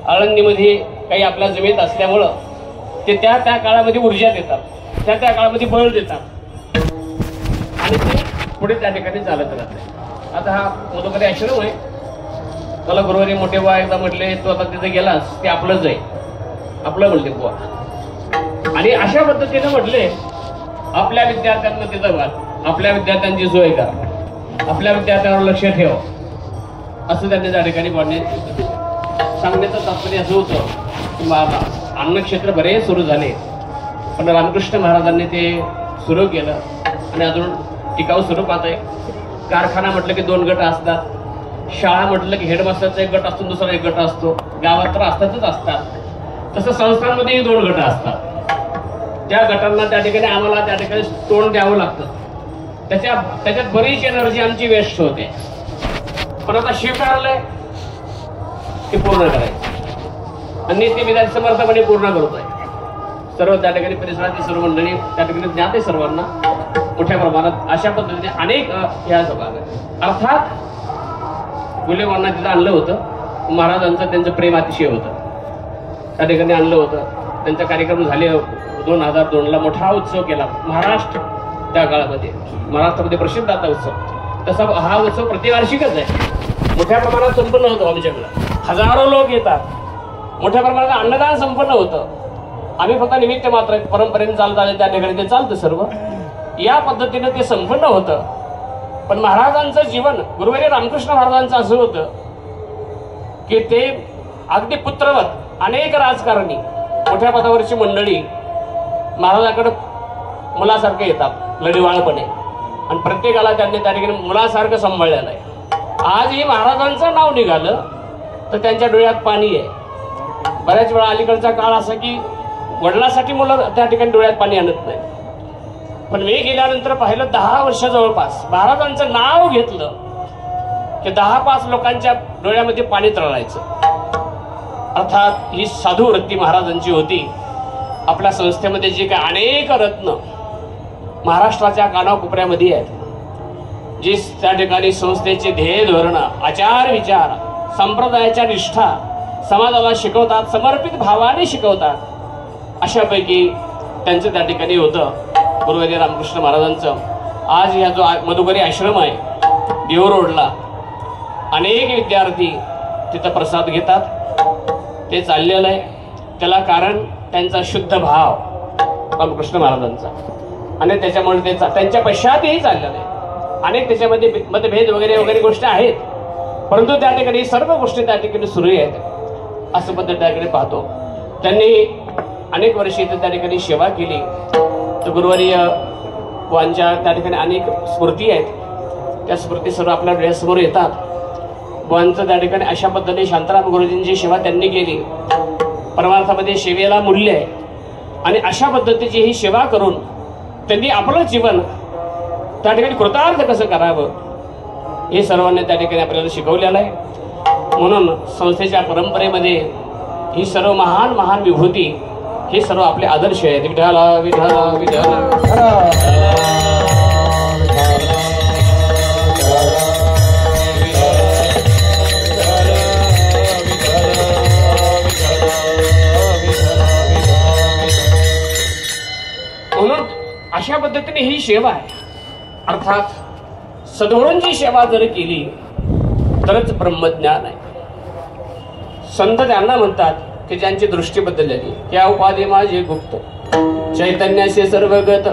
आळंदीमध्ये काही आपल्या जमीत असल्यामुळं ते त्या काळामध्ये ऊर्जा देतात, त्या काळामध्ये बळ देतात आणि ते पुढे त्या ठिकाणी चालत राहते. आता हा मधुकरी आश्रम आहे. मला गुरुवारी मोठे बुवा एकदा म्हटले, तू आता तिथे गेलास ते आपलंच आहे, आपलं म्हणले बुवा. आणि अशा पद्धतीने म्हटले आपल्या विद्यार्थ्यांना तिथं घाल, आपल्या विद्यार्थ्यांची सोय करा, आपल्या विद्यार्थ्यांवर लक्ष ठेव, असं त्यांनी त्या ठिकाणी सांगण्याचं तात्पर्य असं होतं की बाबा अन्नक्षेत्र बरेच सुरू झाले, पण रामकृष्ण महाराजांनी ते सुरू केलं आणि अजून टिकाऊ स्वरूपात आहे. कारखाना म्हटलं की 2 गट असतात, शाळा म्हटलं की हेडमास्टरचा एक गट असतो, दुसरा एक गट असतो, गावात तर असतातच असतात. तसं संस्थांमध्येही 2 गट असतात. त्या गटांना त्या ठिकाणी आम्हाला त्या ठिकाणी तोंड द्यावं लागतं. त्याच्यात बरीच एनर्जी आमची वेस्ट होते. पण आता स्वीकारलंय ते पूर्ण करायचं आणि ते विधान समर्थपणे पूर्ण करतोय. सर्व त्या ठिकाणी परिसरातील सर्व मंडळी त्या ठिकाणी ज्ञात आहे सर्वांना मोठ्या प्रमाणात. अशा पद्धतीने अनेक ह्या सभा अर्थात गुलेबांना तिथं आणलं होतं. महाराजांचं त्यांचं प्रेम अतिशय होतं. त्या ठिकाणी आणलं होतं. त्यांचा कार्यक्रम झाले 2002ला मोठा उत्सव केला महाराष्ट्र. त्या काळामध्ये महाराष्ट्रामध्ये प्रसिद्ध आता उत्सव. तसा हा उत्सव प्रतिवार्षिकच आहे. मोठ्या प्रमाणात संपन्न होतो. आमच्याकडे हजारो लोक येतात. मोठ्या प्रमाणात अन्नदान संपन्न होतं. आम्ही फक्त निमित्त मात्र परंपरेने चालत आले त्या ठिकाणी ते चालतं सर्व. या पद्धतीनं ते संपन्न होतं. पण महाराजांचं जीवन, गुरुवर्य रामकृष्ण महाराजांचं असं होतं की ते अगदी पुत्रवत अनेक राजकारणी, मोठ्या पदावरची मंडळी महाराजांकडे मुलासारखे येतात लढीवाळपणे, आणि प्रत्येकाला त्यांनी त्या ठिकाणी मुलासारखं सांभाळलेलं आहे. आजही महाराजांचं नाव निघालं तर त्यांच्या डोळ्यात पाणी आहे. बऱ्याच वेळा अलीकडचा काळ असा की वडिलांसाठी मुलं त्या ठिकाणी डोळ्यात पाणी आणत नाही. पण मी गेल्यानंतर पाहिलं 10 वर्ष जवळपास महाराजांचं नाव घेतलं की 10-5 लोकांच्या डोळ्यामध्ये पाणी तरळायचं. अर्थात ही साधू वृत्ती महाराजांची होती. आपल्या संस्थेमध्ये जे काही अनेक रत्न महाराष्ट्राच्या कानाकोपऱ्यामध्ये आहेत, जी त्या ठिकाणी संस्थेचे ध्येय धोरण, आचार विचार, संप्रदायाच्या निष्ठा समाजाला शिकवतात, समर्पित भावाने शिकवतात, अशापैकी त्यांचं त्या ठिकाणी होतं गुरुवर्य रामकृष्ण महाराजांचं. आज या जो मधुकरी आश्रम आहे देहू रोडला, अनेक विद्यार्थी तिथं प्रसाद घेतात. ते चाललेलं आहे त्याला कारण त्यांचा शुद्ध भाव रामकृष्ण महाराजांचा, आणि त्याच्यामुळे ते त्यांच्या पश्चातही चाललेलं आहे. अनेक त्याच्यामध्ये मतभेद वगैरे वगैरे गोष्टी आहेत, परंतु त्या ठिकाणी सर्व गोष्टी त्या ठिकाणी सुरू आहेत. असं पद्धत त्या ठिकाणी पाहतो. त्यांनी अनेक वर्षे त्या ठिकाणी सेवा केली. तर गुरुवर्य वांच्या त्या ठिकाणी अनेक स्मृती आहेत, त्या स्मृती सर्व आपल्या डोळ्यासमोर येतात. वांचं त्या ठिकाणी अशा पद्धतीने शांताराम गुरुजींची सेवा त्यांनी केली. परमार्थामध्ये सेवेला मूल्य आहे, आणि अशा पद्धतीची ही सेवा करून त्यांनी आपलं जीवन त्या ठिकाणी कृतार्थ कसं करावं हे सर्वांनी त्या ठिकाणी आपल्याला शिकवलेलं आहे. म्हणून संस्थेच्या परंपरेमध्ये ही सर्व महान महान विभूती, हे सर्व आपले आदर्श आहेत. विठाला विठाला विठाला. म्हणून अशा पद्धतीने ही सेवा आहे. अर्थात सद्गुरूंची सेवा जर केली तरच ब्रह्मज्ञान आहे. संत त्यांना म्हणतात की ज्यांची दृष्टी बदललेली, त्या उपाधी माझे गुप्त चैतन्याचे सर्वगत,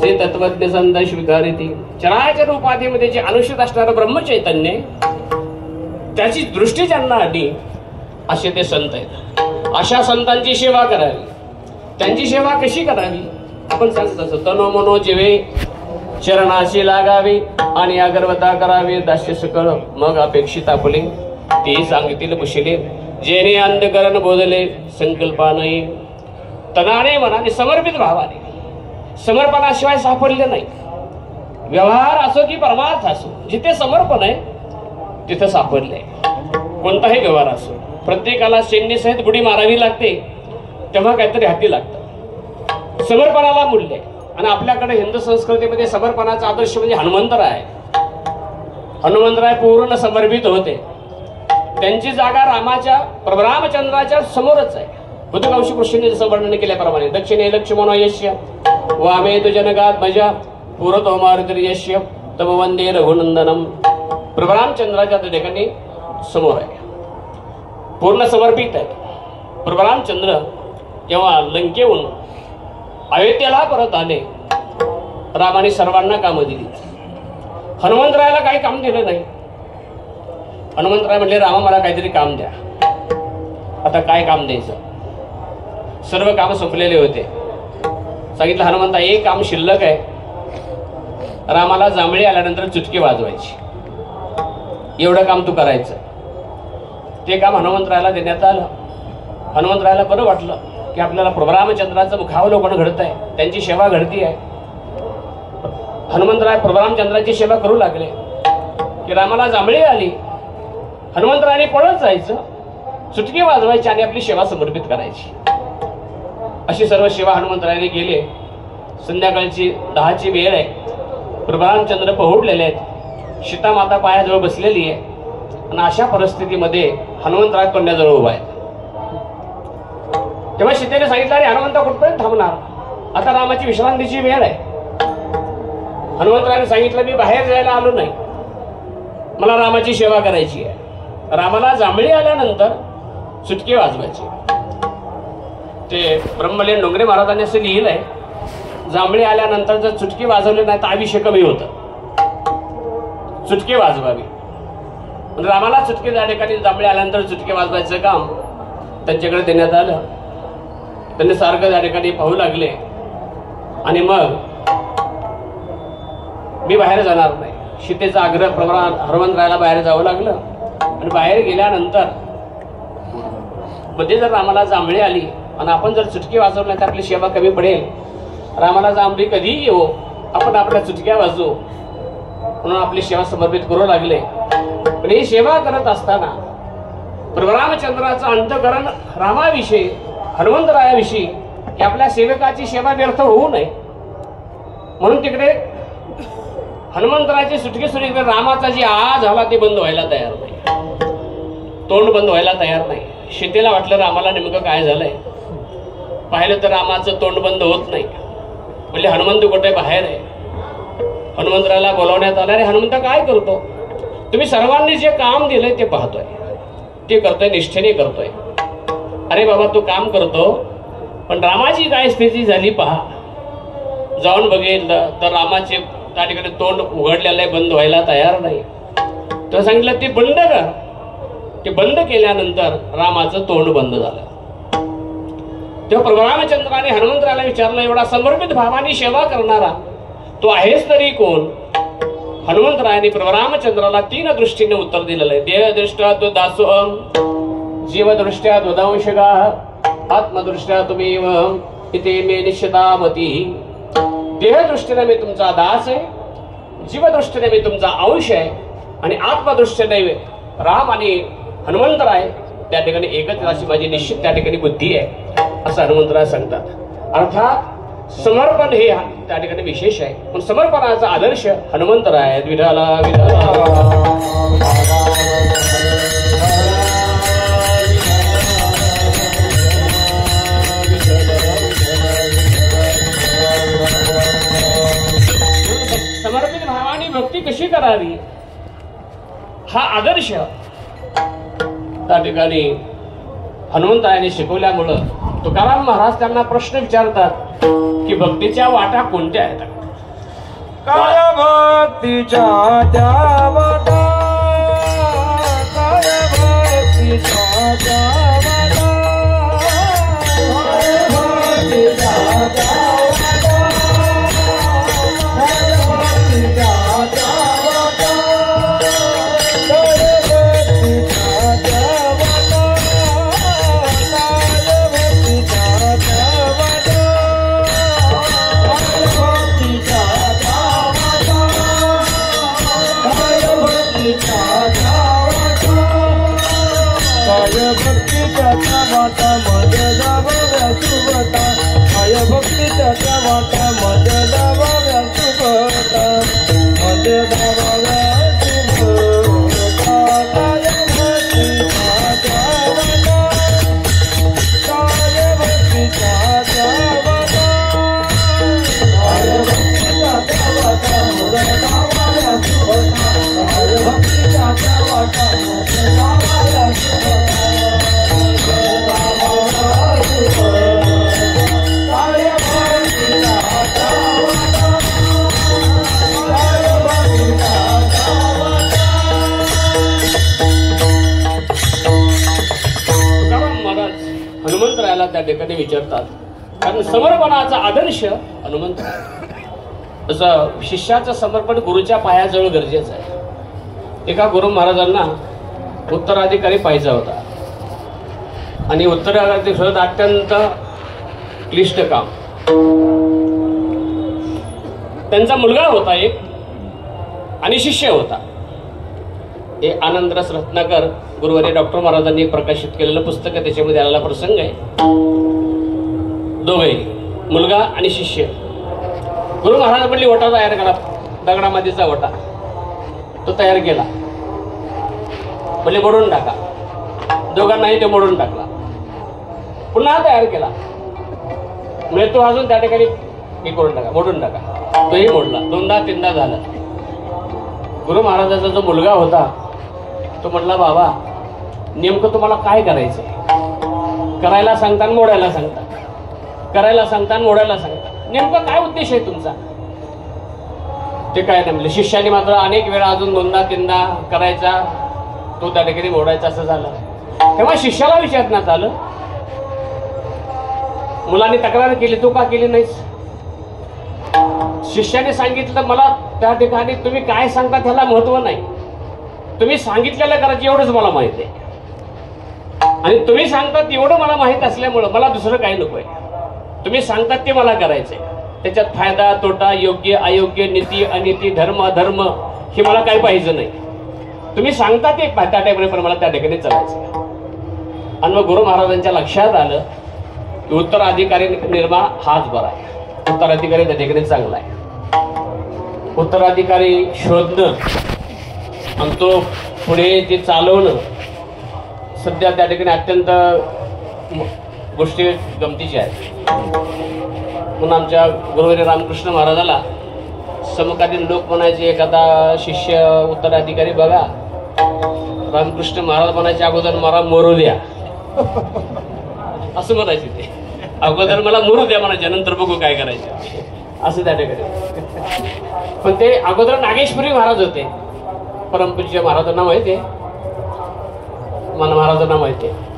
जे तत्वज्ञ संत स्वीकारिती. चराचर उपाधीमध्ये जे अनुष्ठित असणारं ब्रह्मचैतन्य, त्याची दृष्टी ज्यांना आली असे ते संत आहेत. अशा संतांची सेवा करावी. त्यांची सेवा कशी करावी आपण सांगत असतो. तनो मनो जीवे चरणाशी लागावी, आणि अगरवता करावी दास्य सकळ, मग अपेक्षित आपले ते सांगतील कुशले. जेणे अंधकरण बोधले संकल्पा नाही, तनाने मनाने समर्पित भावाने. समर्पणाशिवाय सापडले नाही. व्यवहार असो की परमार्थ असो, जिथे समर्पण आहे तिथं सापडले. कोणताही व्यवहार असो, प्रत्येकाला शेंडीसहित बुडी मारावी लागते तेव्हा काहीतरी हाती लागतं. समर्पणाला मूल्य आहे. आणि आपल्याकडे हिंदू संस्कृतीमध्ये समर्पणाचा आदर्श म्हणजे हनुमंतराय आहे. हनुमंतराय पूर्ण समर्पित होते. त्यांची जागा रामाच्या प्रभुरामचंद्राच्या समोरच आहे. बुद्धकौशिक ऋषींनी जसं वर्णन केल्याप्रमाणे, दक्षिणे लक्ष्मणो यश्य वामे तु जनगात मजा पुरतो मारुतिर्यश्य तम वंदे रघुनंदनम. प्रभुरामचंद्राच्या ठिकाणी समोर आहे, पूर्ण समर्पित आहे. प्रभुरामचंद्र जेव्हा लंकेहून अयोध्येला परत आले, रामाने सर्वांना कामं दिली. हनुमंतरायाला काही काम दिलं नाही. हनुमंतराय म्हणले, रामा मला काहीतरी काम द्या. आता काय काम द्यायचं, सर्व काम संपलेले होते. सांगितलं हनुमंता एक काम शिल्लक आहे, रामाला जांभळी आल्यानंतर चुटकी वाजवायची, एवढं काम तू करायचं. ते काम हनुमंतरायाला देण्यात आलं. हनुमंतरायाला बरं वाटलं की आपल्याला प्रभुरामचंद्राचं मुखावलोकन घडत आहे, त्यांची सेवा घडती आहे. हनुमंतराय प्रभुरामचंद्राची सेवा करू लागले की रामाला जांभळी आली. हनुमंतरायाने पळत जायचं, चुटकी वाजवायची आणि आपली सेवा समर्पित करायची. अशी सर्व सेवा हनुमंतरायाने केली. संध्याकाळची 10ची वेळ आहे. प्रभुरामचंद्र पहुडलेले आहेत. सीता माता पायाजवळ बसलेली आहे, आणि अशा परिस्थितीमध्ये हनुमंतराय कन्याजवळ उभा आहे. तेव्हा सीतेने सांगितलं, अरे हनुमंता कुठपर्यंत थांबणार, आता रामाची विश्रांतीची वेळ आहे. हनुमंतरायाने सांगितलं, मी बाहेर जायला आलो नाही, मला रामाची सेवा करायची आहे. रामाला जांभळी आल्यानंतर चुटकी वाजवायची. ते ब्रह्मलीन डोंगरे महाराजांनी असं लिहिलंय, जांभळी आल्यानंतर जर चुटकी वाजवली नाही तर आयुष्य कमी होतं. चुटकी वाजवावी. रामाला चुटकी त्या ठिकाणी जांभळी आल्यानंतर चुटकी वाजवायचं काम त्यांच्याकडे देण्यात आलं. त्यांनी सारखं त्या ठिकाणी पाहू लागले आणि मग मी बाहेर जाणार नाही. सीतेचा आग्रह प्रमाण हनुमंतरायाला बाहेर जावं लागलं आणि बाहेर गेल्यानंतर मध्ये जर रामाला जांभळी आली आणि आपण जर चुटकी वाजवली नाही तर आपली सेवा कमी पडेल. रामाला जांभळी कधीही येऊ आपण आपल्या चुटक्या वाजवू म्हणून आपली सेवा समर्पित करू लागले. पण ही सेवा करत असताना प्रभू रामचंद्राचं अंतःकरण रामाविषयी हनुमंतरायाविषयी की आपल्या सेवकाची सेवा व्यर्थ होऊ नये म्हणून तिकडे हनुमंतरायाची सुटकी सुरू इकडे रामाचा जी आळ झाला ते बंद व्हायला तयार नाही. तोंड बंद व्हायला तयार नाही. सीतेला वाटलं रामाला नेमकं काय झालंय. पाहिलं तर रामाचं तोंड बंद होत नाही. म्हणजे हनुमंत कुठे बाहेर आहे. हनुमंतरायाला बोलावण्यात आलं. अरे हनुमंत काय करतो. तुम्ही सर्वांनी जे काम दिलंय ते पाहतोय ते करतोय निष्ठेने करतोय. अरे बाबा तू काम करतो पण रामाची काय स्थिती झाली पहा. जाऊन बघितलं तर रामाचे त्या ठिकाणी तोंड उघडलेलं आहे बंद व्हायला तयार नाही. तर सांगितलं ते बंद कर. ते बंद केल्यानंतर रामाचं तोंड बंद झालं. तेव्हा प्रभू रामचंद्राने हनुमंतरायाला विचारलं एवढा समर्पित भावाने सेवा करणारा तो आहेस तरी कोण. हनुमंतरायाने प्रभू रामचंद्राला 3 दृष्टीने उत्तर दिलेलं आहे. देहदृष्ट्या तो दासोहम, जीवदृष्ट्या द्वदांशगाः, आत्मदृष्ट्या तुमेव इति मे निश्चितामती. देहदृष्टीने मी तुमचा दास आहे, जीवदृष्टीने मी तुमचा अंश आहे आणि आत्मदृष्टीने राम आणि हनुमंतराय त्या ठिकाणी एकच अशी माझी निश्चित त्या ठिकाणी बुद्धी आहे असं हनुमंतराय सांगतात. अर्थात समर्पण हे त्या ठिकाणी विशेष आहे. पण समर्पणाचा आदर्श हनुमंतराय. विठाला विठाला समर्पित भावाने भक्ती कशी करावी हा आदर्श त्या ठिकाणी हनुमंतरायाने शिकवल्यामुळं तुकाराम महाराज त्यांना प्रश्न विचारतात की भक्तीच्या वाटा कोणत्या आहेत. काय भक्तीच्या त्या वाटा, काय भक्तीच्या त्या वाटा, काय भक्तीच्या त्या वाटा, काय भक्तीच्या त्या वाटा, काय भक्तीच्या त्या वाटा, काय भक्तीच्या त्या वाटा, काय भक्तीच्या त्या वाटा, काय भक्तीच्या त्या वाटा, काय भक्तीच्या त्या वाटा मध्ये जावया सुबता, काय भक्तीच्या त्या वाटा मध्ये जावया सुबता, मध्ये जावया सुबता, काय भक्तीच्या त्या वाटा, काय भक्तीच्या त्या वाटा, काय भक्तीच्या त्या वाटा मध्ये जावया सुबता, काय भक्तीच्या त्या वाटा मध्ये जावया सुबता, हनुमंतरायाला त्या ठिकाणी विचारतात कारण समर्पणाचा आदर्श हनुमंत. तसं शिष्याचं समर्पण गुरुच्या पायाजवळ गरजेचं आहे. एका गुरु महाराजांना उत्तराधिकारी पाहिजे होता आणि उत्तराधिकारी शोधत अत्यंत क्लिष्ट काम. त्यांचा मुलगा होता एक आणि शिष्य होता. हे आनंदरस रत्नाकर गुरुवारी डॉक्टर महाराजांनी प्रकाशित केलेलं पुस्तक आहे. त्याच्यामध्ये आलेला प्रसंग आहे. दोघे मुलगा आणि शिष्य. गुरु महाराज म्हणले ओटा तयार करा. दगडामध्येचा ओटा तो तयार केला. म्हणजे मोडून टाका. दोघांनाही ते मोडून टाकला. पुन्हा तयार केला. म्हणजे तो अजून त्या ठिकाणी हे करून टाका मोडून टाका. तोही मोडला. 2दा-3दा झाला. गुरु महाराजाचा जो मुलगा होता तो म्हटला बाबा नेमकं तुम्हाला काय करायचंय. करायला सांगता मोडायला सांगता, करायला सांगता मोडायला सांगता. नेमका काय उद्देश आहे तुमचा? ते काय नाही म्हणले. शिष्याने मात्र अनेक वेळा अजून दोनदा तीनदा करायचा, तो त्या ठिकाणी मोडायचा, असं झालं. तेव्हा शिष्याला विचारण्यात आलं, मुलांनी तक्रार केली, तू का केली नाहीस? शिष्याने सांगितलं, मला त्या ठिकाणी तुम्ही काय सांगता त्याला महत्व नाही, तुम्ही सांगितलेलं करायचं एवढंच मला माहित आहे, आणि तुम्ही सांगतात एवढं मला माहित असल्यामुळं मला दुसरं काही नकोय. तुम्ही सांगतात ते मला करायचंय, त्याच्यात फायदा तोटा, योग्य अयोग्य, नीती अनिती, धर्म अधर्म हे मला काही पाहिजे नाही. तुम्ही सांगता ते त्या टाईपने पण मला त्या ठिकाणी चालायचंय. आणि मग गुरु महाराजांच्या लक्षात आलं की उत्तराधिकारी निर्माण हाच बरा आहे, उत्तराधिकारी त्या ठिकाणी चांगला आहे. उत्तराधिकारी शोधणं आणि तो पुढे ते चालवणं सध्या त्या ठिकाणी अत्यंत गोष्टी गमतीच्या आहेत. म्हणून आमच्या गुरुवारी रामकृष्ण महाराजाला समकालीन लोक म्हणायचे, एखादा शिष्य उत्तराधिकारी बघा, रामकृष्ण महाराज म्हणायचे अगोदर मला मरू द्या, असं म्हणायचे ते. अगोदर मला मरू द्या म्हणायचे, नंतर बघू काय करायचे, असं त्या ठिकाणी. पण ते अगोदर नागेश्वरी महाराज होते, परमपूज्य महाराजांना माहिती आहे, मन महाराजांना माहिती आहे.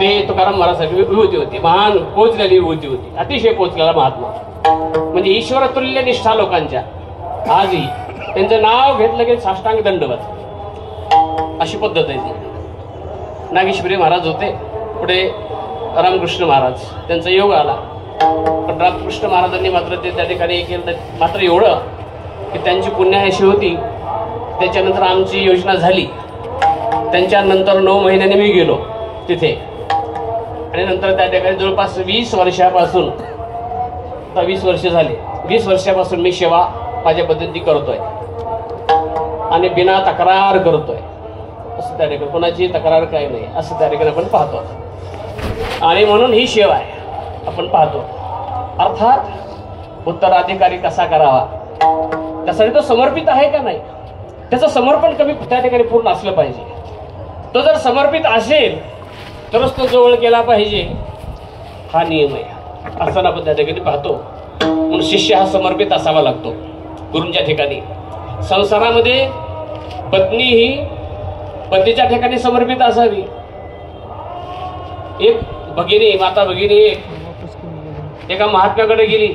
ते तुकाराम महाराजांसाठी विभूती होती, महान पोचलेली विभूती होती, अतिशय पोचलेला महात्मा, म्हणजे ईश्वर तुल्य निष्ठा लोकांच्या. आजही त्यांचं नाव घेतलं की साष्टांग दंडवत, अशी पद्धत आहे ती. नागेश्वरी महाराज होते, पुढे रामकृष्ण महाराज, त्यांचा योग आला. पण रामकृष्ण महाराजांनी मात्र ते त्या ठिकाणी केलं, मात्र एवढं की त्यांची पुण्य अशी होती. त्याच्यानंतर आमची योजना झाली, त्यांच्यानंतर 9 महिन्यांनी मी गेलो तिथे, आणि नंतर त्या ठिकाणी जवळपास 20 वर्षापासून, आता 20 वर्ष झाले, 20 वर्षापासून मी सेवा माझ्या पद्धती करतोय आणि बिना तक्रार करतोय. असं त्या ठिकाणी कोणाची तक्रार काही नाही, असं त्या ठिकाणी आपण पाहतो. आणि म्हणून ही सेवा आहे आपण पाहतो. अर्थात उत्तराधिकारी कसा करावा, त्यासाठी तो समर्पित आहे का नाही, त्याचं समर्पण कमी त्या ठिकाणी पूर्ण असलं पाहिजे. तो जर समर्पित असेल तरच तो जवळ केला पाहिजे, हा नियम आहे. असताना आपण त्या ठिकाणी पाहतो. म्हणून शिष्य हा समर्पित असावा लागतो गुरूंच्या ठिकाणी. संसारामध्ये पत्नी ही पतीच्या ठिकाणी समर्पित असावी. एक भगिनी, माता भगिनी एका महात्म्याकडे गेली,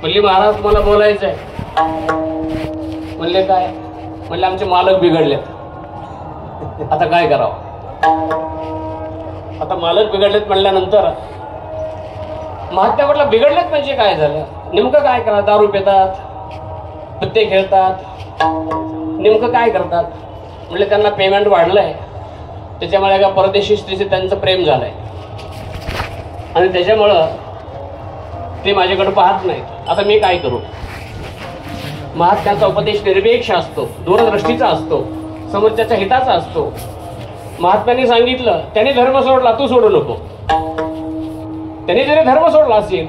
म्हणली महाराज मला बोलायचं आहे. म्हणले काय? म्हणले आमचे मालक बिघडलेत, आता काय करावं? आता मालक बिघडलेत म्हणल्यानंतर महात्म्याकडला बिघडलेत म्हणजे काय झालं, नेमकं काय करा? दारू पितात, पत्ते खेळतात, नेमकं काय करतात? म्हणजे त्यांना पेमेंट वाढलंय, त्याच्यामुळे एका परदेशी स्त्रीचे त्यांचं प्रेम झालंय आणि त्याच्यामुळं ते माझ्याकडे पाहत नाहीत. आता मी काय करू? महात्म्याचा उपदेश निरपेक्ष असतो, दूरदृष्टीचा असतो, समोरच्याच्या हिताचा असतो. महात्म्याने सांगितलं, त्याने धर्म सोडला, तू सोडू नको. त्याने जरी धर्म सोडला असेल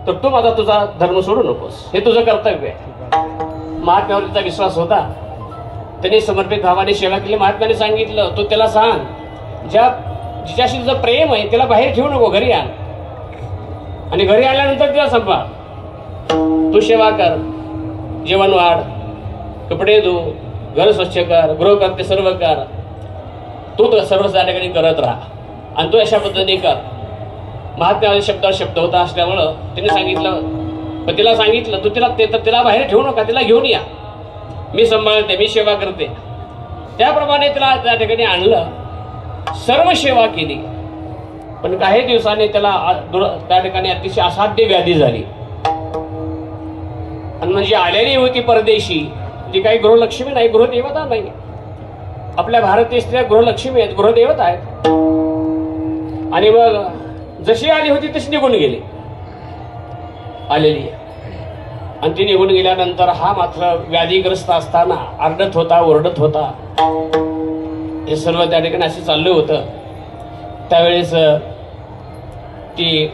तर तू माझा तुझा धर्म सोडू नकोस, हे तुझं कर्तव्य आहे. महात्म्यावर तिचा विश्वास होता, त्याने समर्पित भावाने सेवा केली. महात्म्याने सांगितलं, तू त्याला सांग, जिच्याशी तुझं प्रेम आहे त्याला बाहेर ठेवू नको, घरी आण, आणि घरी आल्यानंतर तिला सांभाळ. तू सेवा कर, जेवण वाढ, कपडे धु, घर स्वच्छ कर, गृह करते सर्व कर, तू तर सर्व त्या ठिकाणी करत राहा आणि तू अशा पद्धतीने कर. महात्म्याच्या शब्दावर शब्द होता असल्यामुळं त्याने सांगितलं, पतीला सांगितलं, तू तिला बाहेर ठेवू नका, तिला घेऊन या, मी सांभाळते, मी सेवा करते. त्याप्रमाणे तिला त्या ठिकाणी आणलं, सर्व सेवा केली. पण काही दिवसांनी त्याला त्या ठिकाणी अतिशय असाध्य व्याधी झाली. आणि म्हणजे आलेली होती परदेशी, ती काही गृहलक्ष्मी नाही, गृहदेवता नाही. आपल्या भारतीय स्त्रिया गृहलक्ष्मी आहेत, गृहदेवता आहेत. आणि मग जशी आली होती तशी निघून गेली, आलेली. आणि ती निघून गेल्यानंतर हा मात्र व्याधीग्रस्त असताना आरडत होता, ओरडत होता. हे सर्व त्या ठिकाणी असं चाललं होतं. त्यावेळेस ती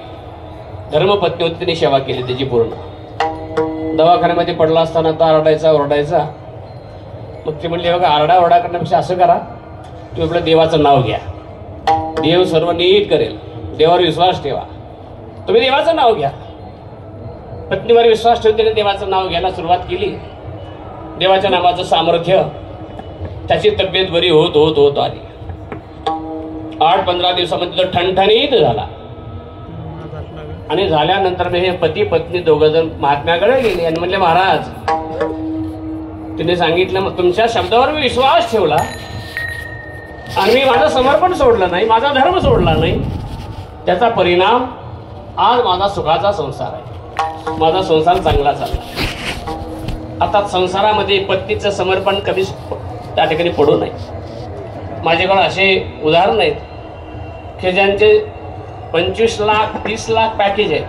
धर्मपत्नी होती, तिने सेवा केली त्याची पूर्ण. दवाखान्यामध्ये पडला असताना तो आरडायचा, ओरडायचा. मग ते म्हणले, बघा आरडा ओरडा करण्यापेक्षा असं करा, तुम्ही आपलं देवाचं नाव घ्या, देव सर्व नीट करेल, देवावर विश्वास ठेवा, तुम्ही देवाचं नाव घ्या. पत्नीवर विश्वास ठेवून देवाचं नाव घ्यायला सुरुवात केली. देवाच्या नामाचं सामर्थ्य, त्याची तब्येत बरी होत होत होत आली. 8-15 दिवसामध्ये तो ठणठणीत झाला. आणि झाल्यानंतर हे पती पत्नी दोघं जण महात्म्याकडे गेले आणि म्हणले, महाराज, तिने सांगितलं, मग तुमच्या शब्दावर मी विश्वास ठेवला आणि मी माझं समर्पण सोडलं नाही, माझा धर्म सोडला नाही. त्याचा परिणाम आज माझा सुखाचा संसार आहे, माझा संसार चांगला चालला. आता संसारामध्ये पत्नीचं समर्पण कधी त्या ठिकाणी पडू नये. माझ्याकडे असे उदाहरण आहेत की ज्यांचे 25 लाख 30 लाख पॅकेज आहेत.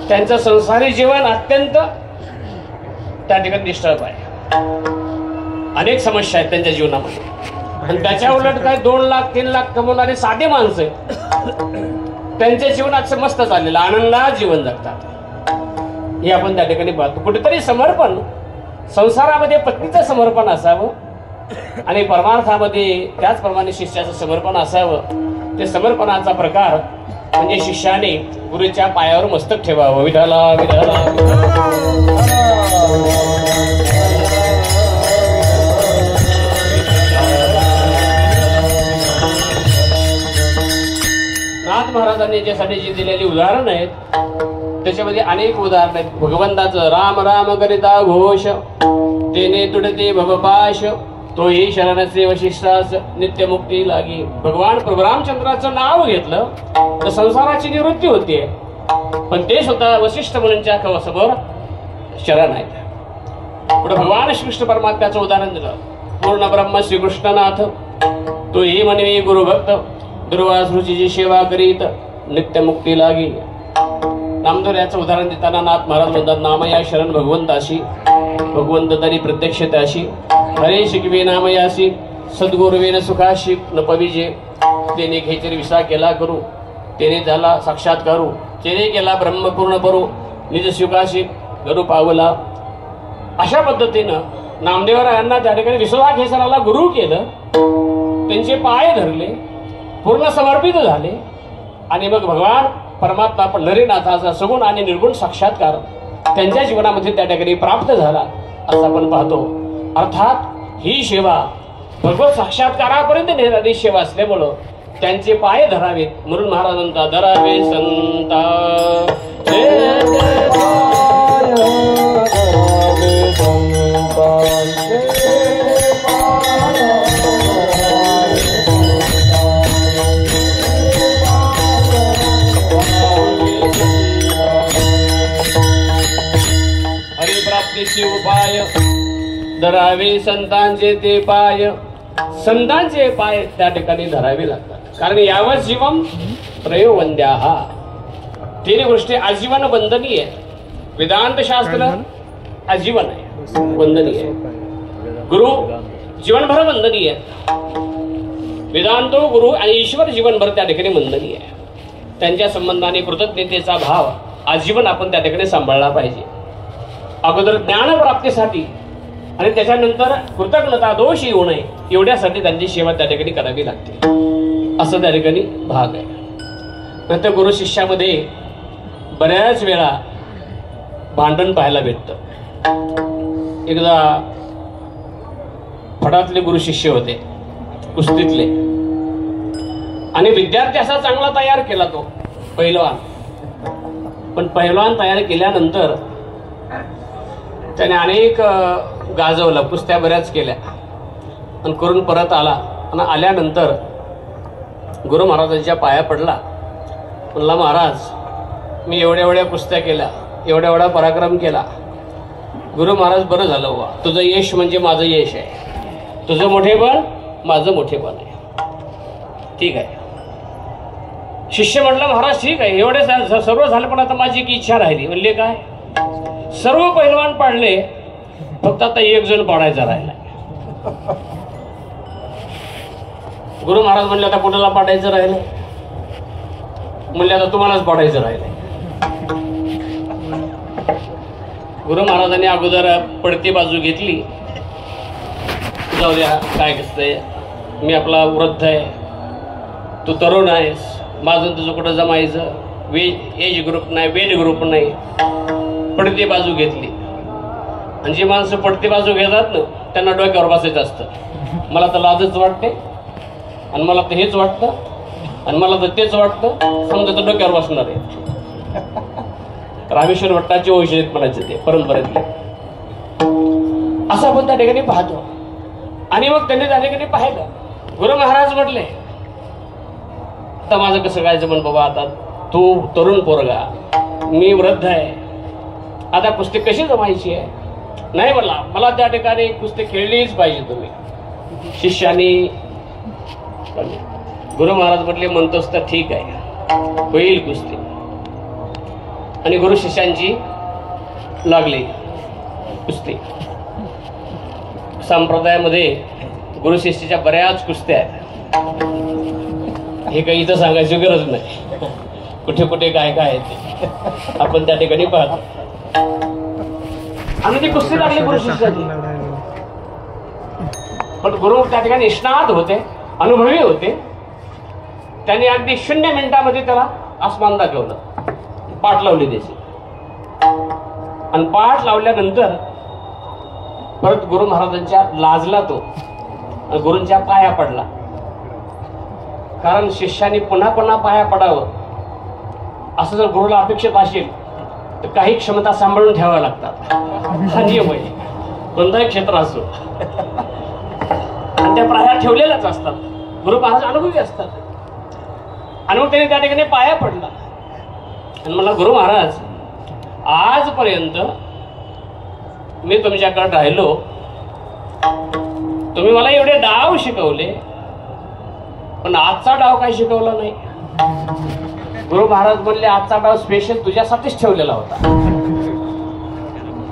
त्यांचं संसारी जीवन अत्यंत त्या ठिकाणी डिस्टर्ब आहे. अनेक समस्या आहेत त्यांच्या जीवनामध्ये. आणि त्याच्या उलट काय 2 लाख 3 लाख कमवणारे साधे माणसं आहेत, त्यांच्या जीवनात मस्त चाललेलं आनंदात जीवन जगतात. हे आपण त्या ठिकाणी पाहतो. कुठेतरी समर्पण, संसारामध्ये पत्नीचं समर्पण असावं आणि परमार्थामध्ये त्याचप्रमाणे शिष्याचं समर्पण असावं. ते समर्पणाचा प्रकार म्हणजे शिष्याने गुरुच्या पायावर मस्तक ठेवावं. विठाला विठाला नाथ महाराजांनी याच्यासाठी जी दिलेली उदाहरण आहेत त्याच्यामध्ये अनेक उदाहरण आहेत. भगवंताचं राम राम करिता घोष, तेने तुडते भवपाश, तोही शरणचे वशिष्ठास नित्य मुक्ती लागी. भगवान प्रभू रामचंद्राचं नाव घेतलं तर संसाराची निवृत्ती होते. पण ते स्वतः वशिष्ठ मुनींच्या समोर शरण आहेत. पुढे भगवान श्रीकृष्ण परमात्म्याचं उदाहरण दिलं. पूर्ण ब्रह्म श्रीकृष्णनाथ, तोही म्हणवी गुरुभक्त, दुर्वासृची सेवा करीत नित्य मुक्ती लागी. नामदेव याचं उदाहरण देताना नाथ महाराज म्हणतात, नामया शरण भगवंताशी, भगवंत तरी प्रत्यक्ष त्याशी, हरे शिकवे नामयासी, सद्गुरुवेन सुखाशी न पविजे. तेने घेचरी विसा केला करू, तेने झाला साक्षात्कारू, तेने केला ब्रह्मपूर्ण करू, निज सुखाशी गरु पावला. अशा पद्धतीनं नामदेवरायांना त्या ठिकाणी विश्वनाथेश्वराला गुरु केलं, त्यांचे पाय धरले, पूर्ण समर्पित झाले आणि मग भगवान परमात्मा पंढरीनाथाचा सगुण आणि निर्गुण साक्षात्कार त्यांच्या जीवनामध्ये त्या ठिकाणी प्राप्त झाला असं आपण पाहतो. अर्थात ही सेवा भगवत साक्षात्कारापर्यंत नेणारी सेवा असल्यामुळं त्यांचे पाय धरावेत. म्हणून महाराज म्हणतात, धरावे संता हरिप्राप्तीचे उपाय, धरावे संतांचे ते पाय. संतांचे पाय त्या ठिकाणी धरावे लागतात. कारण यावत जीवन प्रयोवंद्याः, 3 गोष्टी आजीवन बंधनीय आहे. वेदांत शास्त्र आजीवन आहे, बंधनीय आहे. गुरु जीवनभर बंधनीय आहे. वेदांतो गुरु आणि ईश्वर जीवनभर त्या ठिकाणी बंधनीय आहे. त्यांच्या संबंधाने कृतज्ञतेचा भाव आजीवन आपण त्या ठिकाणी सांभाळला पाहिजे. अगोदर ज्ञानप्राप्तीसाठी आणि त्याच्यानंतर कृतज्ञता दोष येऊ नये एवढ्यासाठी त्यांची सेवा त्या ठिकाणी करावी लागते, असं त्या ठिकाणी भाग आहे. नंतर गुरु शिष्यामध्ये बऱ्याच वेळा भांडण पाहायला भेटतं. एकदा फडातले गुरु शिष्य होते, कुस्तीतले, आणि विद्यार्थी असा चांगला तयार केला तो पहिलवान. पण पहिलवान तयार केल्यानंतर त्याने अनेक गाजवलं, कुस्त्या बऱ्याच केल्या आणि करून परत आला. आणि आल्यानंतर गुरु महाराजांच्या पाया पडला. म्हणला, महाराज, मी एवढ्या एवढ्या कुस्त्या केल्या, एवढ्या एवढा पराक्रम केला. गुरु महाराज, बरं झालं बाबा, तुझं यश म्हणजे माझं यश आहे, तुझं मोठेपण माझं मोठेपण आहे. ठीक आहे. शिष्य म्हटलं, महाराज ठीक आहे, एवढे सर्व झालं, पण आता माझी एक इच्छा राहिली. म्हणले, काय? सर्व पहिलवान पाडले, फक्त आता एक जण पाडायचा राहिला. गुरु महाराज म्हणले, आता कुणाला पाडायचं राहिलं? म्हणले, आता तुम्हालाच पाडायचं राहिलंय. गुरु महाराजांनी अगोदर पडती बाजू घेतली. जाऊ द्या, काय कसतंय, मी आपला वृद्ध आहे, तू तरुण आहेस, माझं तुझं कुठं जमायचं, एज ग्रुप नाही, वेज ग्रुप नाही, पडती बाजू घेतली. आणि जी माणसं पडती बाजू घेतात ना त्यांना डोक्यावर बसायचं असतं. मला तर लाजच वाटते आणि मला तर हेच वाटतं आणि मला तर तेच वाटतं, समजा तर डोक्यावर बसणार आहे. रामेश्वर भट्टाचे वंश आहेत म्हणायचे ते परंपरेतले. असं आपण त्या ठिकाणी पाहतो. आणि मग त्यांनी त्या ठिकाणी पाहिलं. गुरु महाराज म्हटले आता माझं कसं काय जमन बाबा, आता तू तरुण पोरगा, मी वृद्ध आहे, आता कुस्ती कशी जमायची आहे. नाही मला त्या ठिकाणी कुस्ती खेळलीच पाहिजे. तुम्ही शिष्यानी गुरु महाराज म्हटले म्हणतोस तर ठीक आहे, होईल कुस्ती. आणि गुरु शिष्यांची लागली कुस्ती. संप्रदायामध्ये गुरु शिष्याच्या बऱ्याच कुस्त्या आहेत. हे काही इथं सांगायची गरज नाही. कुठे कुठे काय काय आहे ते आपण त्या ठिकाणी पाहतो. आणि ती कुस्ती लागली गुरु शिष्याची. पण गुरु त्या ठिकाणी निष्णात होते, अनुभवी होते. त्यांनी अगदी 0 मिनिटामध्ये त्याला आसमान दाखवलं. पाठ लावली त्याची. आणि पाठ लावल्यानंतर परत गुरु महाराजांच्या लाजला तो, गुरूंच्या पाया पडला. कारण शिष्याने पुन्हा पुन्हा पाया पडावं असं जर गुरुला अपेक्षित असेल तर काही क्षमता सांभाळून ठेवाव्या लागतात. हा नियम आहे, कोणताही क्षेत्र असो. आणि त्या पाया ठेवलेल्याच असतात. गुरु महाराज अनुभवी असतात. आणि मग त्याने त्या ठिकाणी पाया पडला. आणि मला गुरु महाराज आजपर्यंत मी तुमच्याकडे राहिलो, तुम्ही मला एवढे डाव शिकवले, पण आजचा डाव काही शिकवला नाही. गुरु महाराज म्हणले आजचा डाव स्पेशल तुझ्यासाठीच ठेवलेला होता.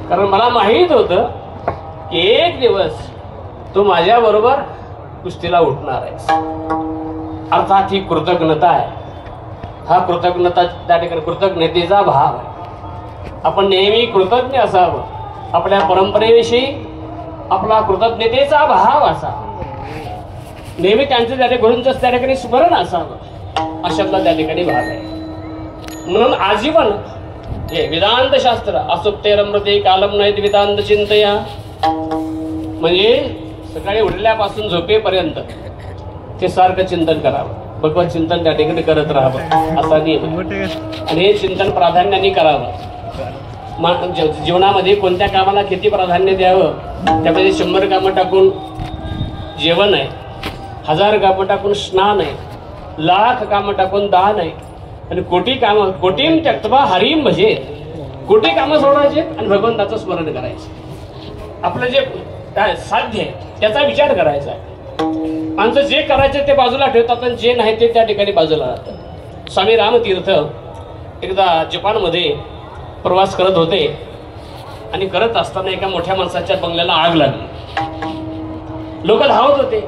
कारण मला माहित होतं की एक दिवस तू माझ्या बरोबर कुस्तीला उठणार आहेस. अर्थात ही कृतज्ञता आहे. हा कृतज्ञता त्या ठिकाणी कृतज्ञतेचा भाव आहे. आपण नेहमी कृतज्ञ असावं. आपल्या परंपरेविषयी आपला कृतज्ञतेचा भाव असावा. नेहमी त्यांचं त्या गुरूंचं त्या ठिकाणी स्मरण असावं. अशातला त्या ठिकाणी भाग आहे. म्हणून आजीवन हे वेदांत शास्त्र असुप्तेरमृते कालम नाहीत वेदांत चिंतया, म्हणजे सकाळी उठल्यापासून झोपेपर्यंत ते सारखं चिंतन करावं. भगवत चिंतन त्या ठिकाणी करत राहावं असा नियम. आणि हे चिंतन प्राधान्याने करावं. जीवनामध्ये कोणत्या कामाला किती प्राधान्य द्यावं, त्यामध्ये 100 कामं टाकून जेवण आहे, 1000 कामं टाकून स्नान आहे, 1,00,000 कामं टाकून दान आहे, आणि कोटी कामं कोटीम त्यक्त्वा हरिम भजे, कोटी कामं सोडायचे आणि भगवंताचं स्मरण करायचं. आपलं जे काय साध्य आहे त्याचा विचार करायचा आहे. माणसं जे करायचं ते बाजूला ठेवतात आणि जे नाही ते त्या ठिकाणी बाजूला राहतात. स्वामी रामतीर्थ एकदा जपानमध्ये प्रवास करत होते आणि करत असताना एका मोठ्या माणसाच्या बंगल्याला आग लागली. लोक धावत होते,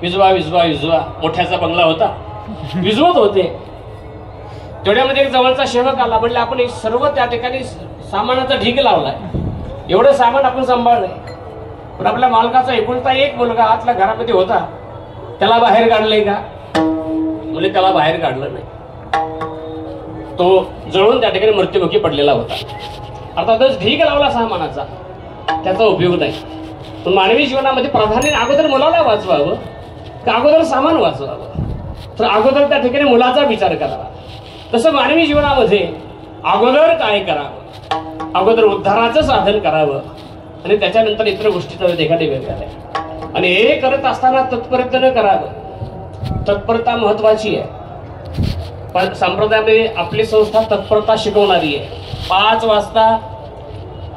विजवा विजवा विजवा. मोठ्याचा बंगला होता, विजवत होते. तेवढ्यामध्ये एक जवळचा सेवक आला. म्हणले आपण एक सर्व त्या ठिकाणी सामानाचा ढीग लावलाय, एवढं सामान आपण सांभाळलंय, पण आपल्या मालकाचा एकुलता एक मुलगा आतल्या घरामध्ये होता, त्याला बाहेर काढलंय का? म्हणजे त्याला बाहेर काढलं नाही. तो जळून त्या ठिकाणी मृत्युमुखी पडलेला होता. अर्थातच ढीग लावला सामानाचा, त्याचा उपयोग नाही. पण मानवी जीवनामध्ये प्राधान्याने अगोदर मुलाला वाचवावं का अगोदर सामान वाचवावं? तर अगोदर त्या ठिकाणी मुलाचा विचार करावा. तसं मानवी जीवनामध्ये अगोदर काय करावं, अगोदर उद्धाराचं साधन करावं आणि त्याच्यानंतर इतर गोष्टीचा ठिकाणी वेगळा आहे. आणि हे करत असताना तत्परतेनं करावं. तत्परता महत्वाची आहे. पण संप्रदायामध्ये आपली संस्था तत्परता शिकवणारी आहे. 5 वाजता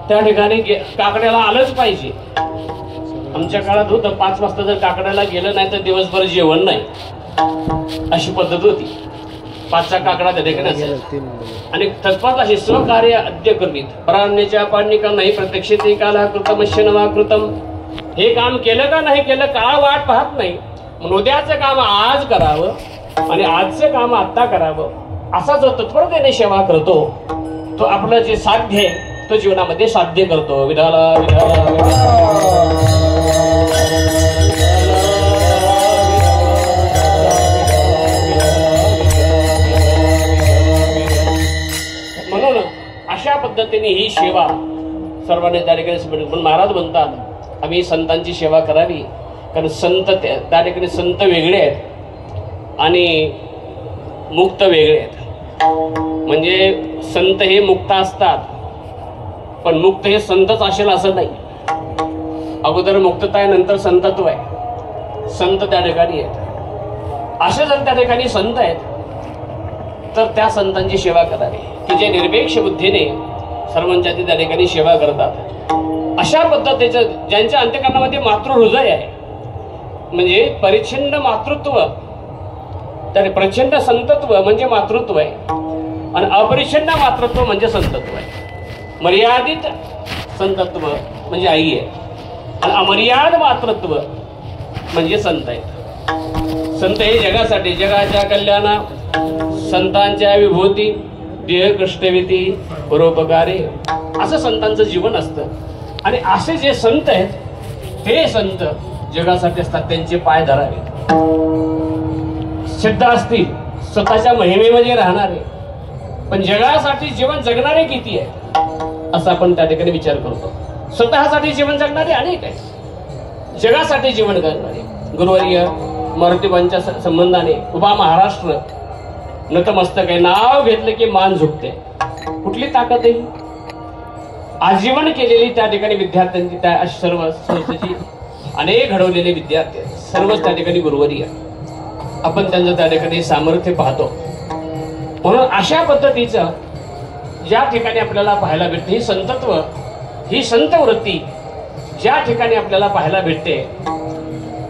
त्या ठिकाणी काकड्याला आलंच पाहिजे. आमच्या काळात होतं 5 वाजता जर काकड्याला गेलं नाही तर दिवसभर जेवण नाही, अशी पद्धत होती. 5चा काकडा त्या ठिकाणी असेल. आणि तत्परता हे स्वकार्य अद्य करीत परान्याच्या पाणिका नाही प्रत्यक्षते काला कृतमश्य नवा कृतम. हे काम केलं का नाही केलं काळ वाट पाहत नाही. म्हणून उद्याचं काम आज करावं आणि आजचं काम आता करावं. असा जो तत्परतेने सेवा करतो तो आपलं जे साध्य आहे तो जीवनामध्ये साध्य करतो. विधाला विधाला विधाला पद्धतीने ही सेवा सर्वांनी त्या ठिकाणी समजली. पण महाराज म्हणतात आम्ही संतांची सेवा करावी, कारण संत त्या ठिकाणी संत वेगळे आहेत आणि मुक्त वेगळे आहेत. म्हणजे संत हे मुक्त असतात, पण मुक्त हे संतच असेल असं नाही. अगोदर मुक्तता आहे, नंतर संतत्व आहे. संत त्या ठिकाणी आहेत. असे जर त्या ठिकाणी संत आहेत तर त्या संतांची सेवा करावी की जे निरपेक्ष बुद्धीने सर्वांच्या त्या ठिकाणी सेवा करतात. अशा पद्धतीचं ज्यांच्या अंतःकरणामध्ये मातृहृदय आहे, म्हणजे परिच्छिन्न मातृत्व, तर प्रचंड संतत्व म्हणजे मातृत्व आहे आणि अपरिच्छिन्न मातृत्व म्हणजे संतत्व आहे. मर्यादित संतत्व म्हणजे आई आहे आणि अमर्याद मातृत्व म्हणजे संत आहेत. संत हे जगासाठी, जगाच्या कल्याणा, संतांच्या विभूती, देह कष्टविती, परोपकारे, असं संतांचं जीवन असतं. आणि असे जे संत आहेत ते संत जगासाठी असतात. त्यांचे पाय धरावे, सिद्ध असतील, स्वतःच्या महिमेमध्ये राहणारे, पण जगासाठी जीवन जगणारे किती आहेत असा आपण त्या ठिकाणी विचार करतो. स्वतःसाठी जीवन जगणारे अनेक आहेत, जगासाठी जीवन करणारे. गुरुवर्य मारुतीबांच्या संबंधाने उभा महाराष्ट्र नतमस्तक आहे. नाव घेतलं की मान झुकते. कुठली ताकद आहे? आजीवन केलेली त्या ठिकाणी विद्यार्थ्यांची, त्या सर्व संस्थेची अनेक घडवलेले विद्यार्थी सर्वच त्या ठिकाणी गुरुवर्य. आपण त्यांचं त्या ठिकाणी सामर्थ्य पाहतो. म्हणून अशा पद्धतीचं ज्या ठिकाणी आपल्याला पाहायला भेटते ही संतत्व, ही संत वृत्ती ज्या ठिकाणी आपल्याला पाहायला भेटते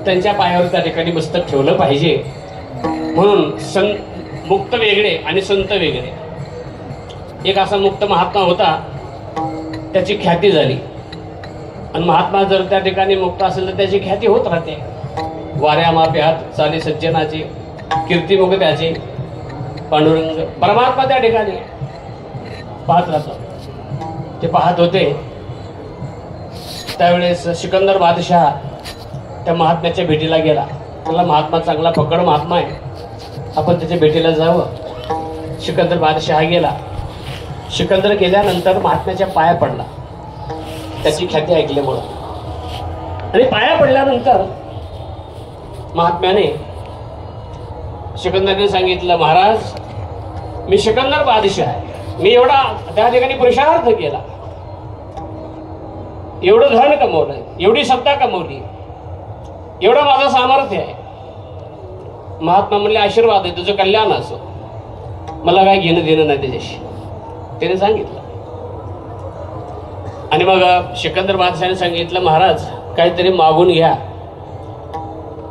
त्यांच्या पायावर त्या ठिकाणी मस्तक ठेवलं पाहिजे. म्हणून मुक्त वेगळे आणि संत वेगळे. एक असा मुक्त महात्मा होता, त्याची ख्याती झाली. आणि महात्मा जर त्या ठिकाणी मुक्त असेल तर त्याची ख्याती होत राहते. वाऱ्या माप्यात चाले सज्जनाचे, कीर्तिमुख त्याचे. पांडुरंग परमात्मा त्या ठिकाणी पाहत राहतात. ते पाहत होते त्यावेळेस सिकंदर बादशाह त्या महात्म्याच्या भेटीला गेला. त्याला महात्मा चांगला पकड महात्मा आहे, आपण त्याच्या भेटीला जावं. सिकंदर बादशाह गेला. सिकंदर गेल्यानंतर महात्म्याच्या पाया पडला, त्याची ख्याती ऐकल्यामुळं. आणि पाया पडल्यानंतर महात्म्याने सिकंदरने सांगितलं, महाराज मी सिकंदर बादशाह आहे, मी एवढा त्या ठिकाणी पुरुषार्थ केला, एवढं धन कमवलं, एवढी सत्ता कमवली, एवढं माझं सामर्थ्य आहे. महात्मा म्हणले आशीर्वाद आहे, तुझं कल्याण असो, मला काय घेणं देणं नाही त्याच्याशी, त्याने सांगितलं. आणि मग सिकंदर बादशाहने सांगितलं, महाराज काहीतरी मागून घ्या,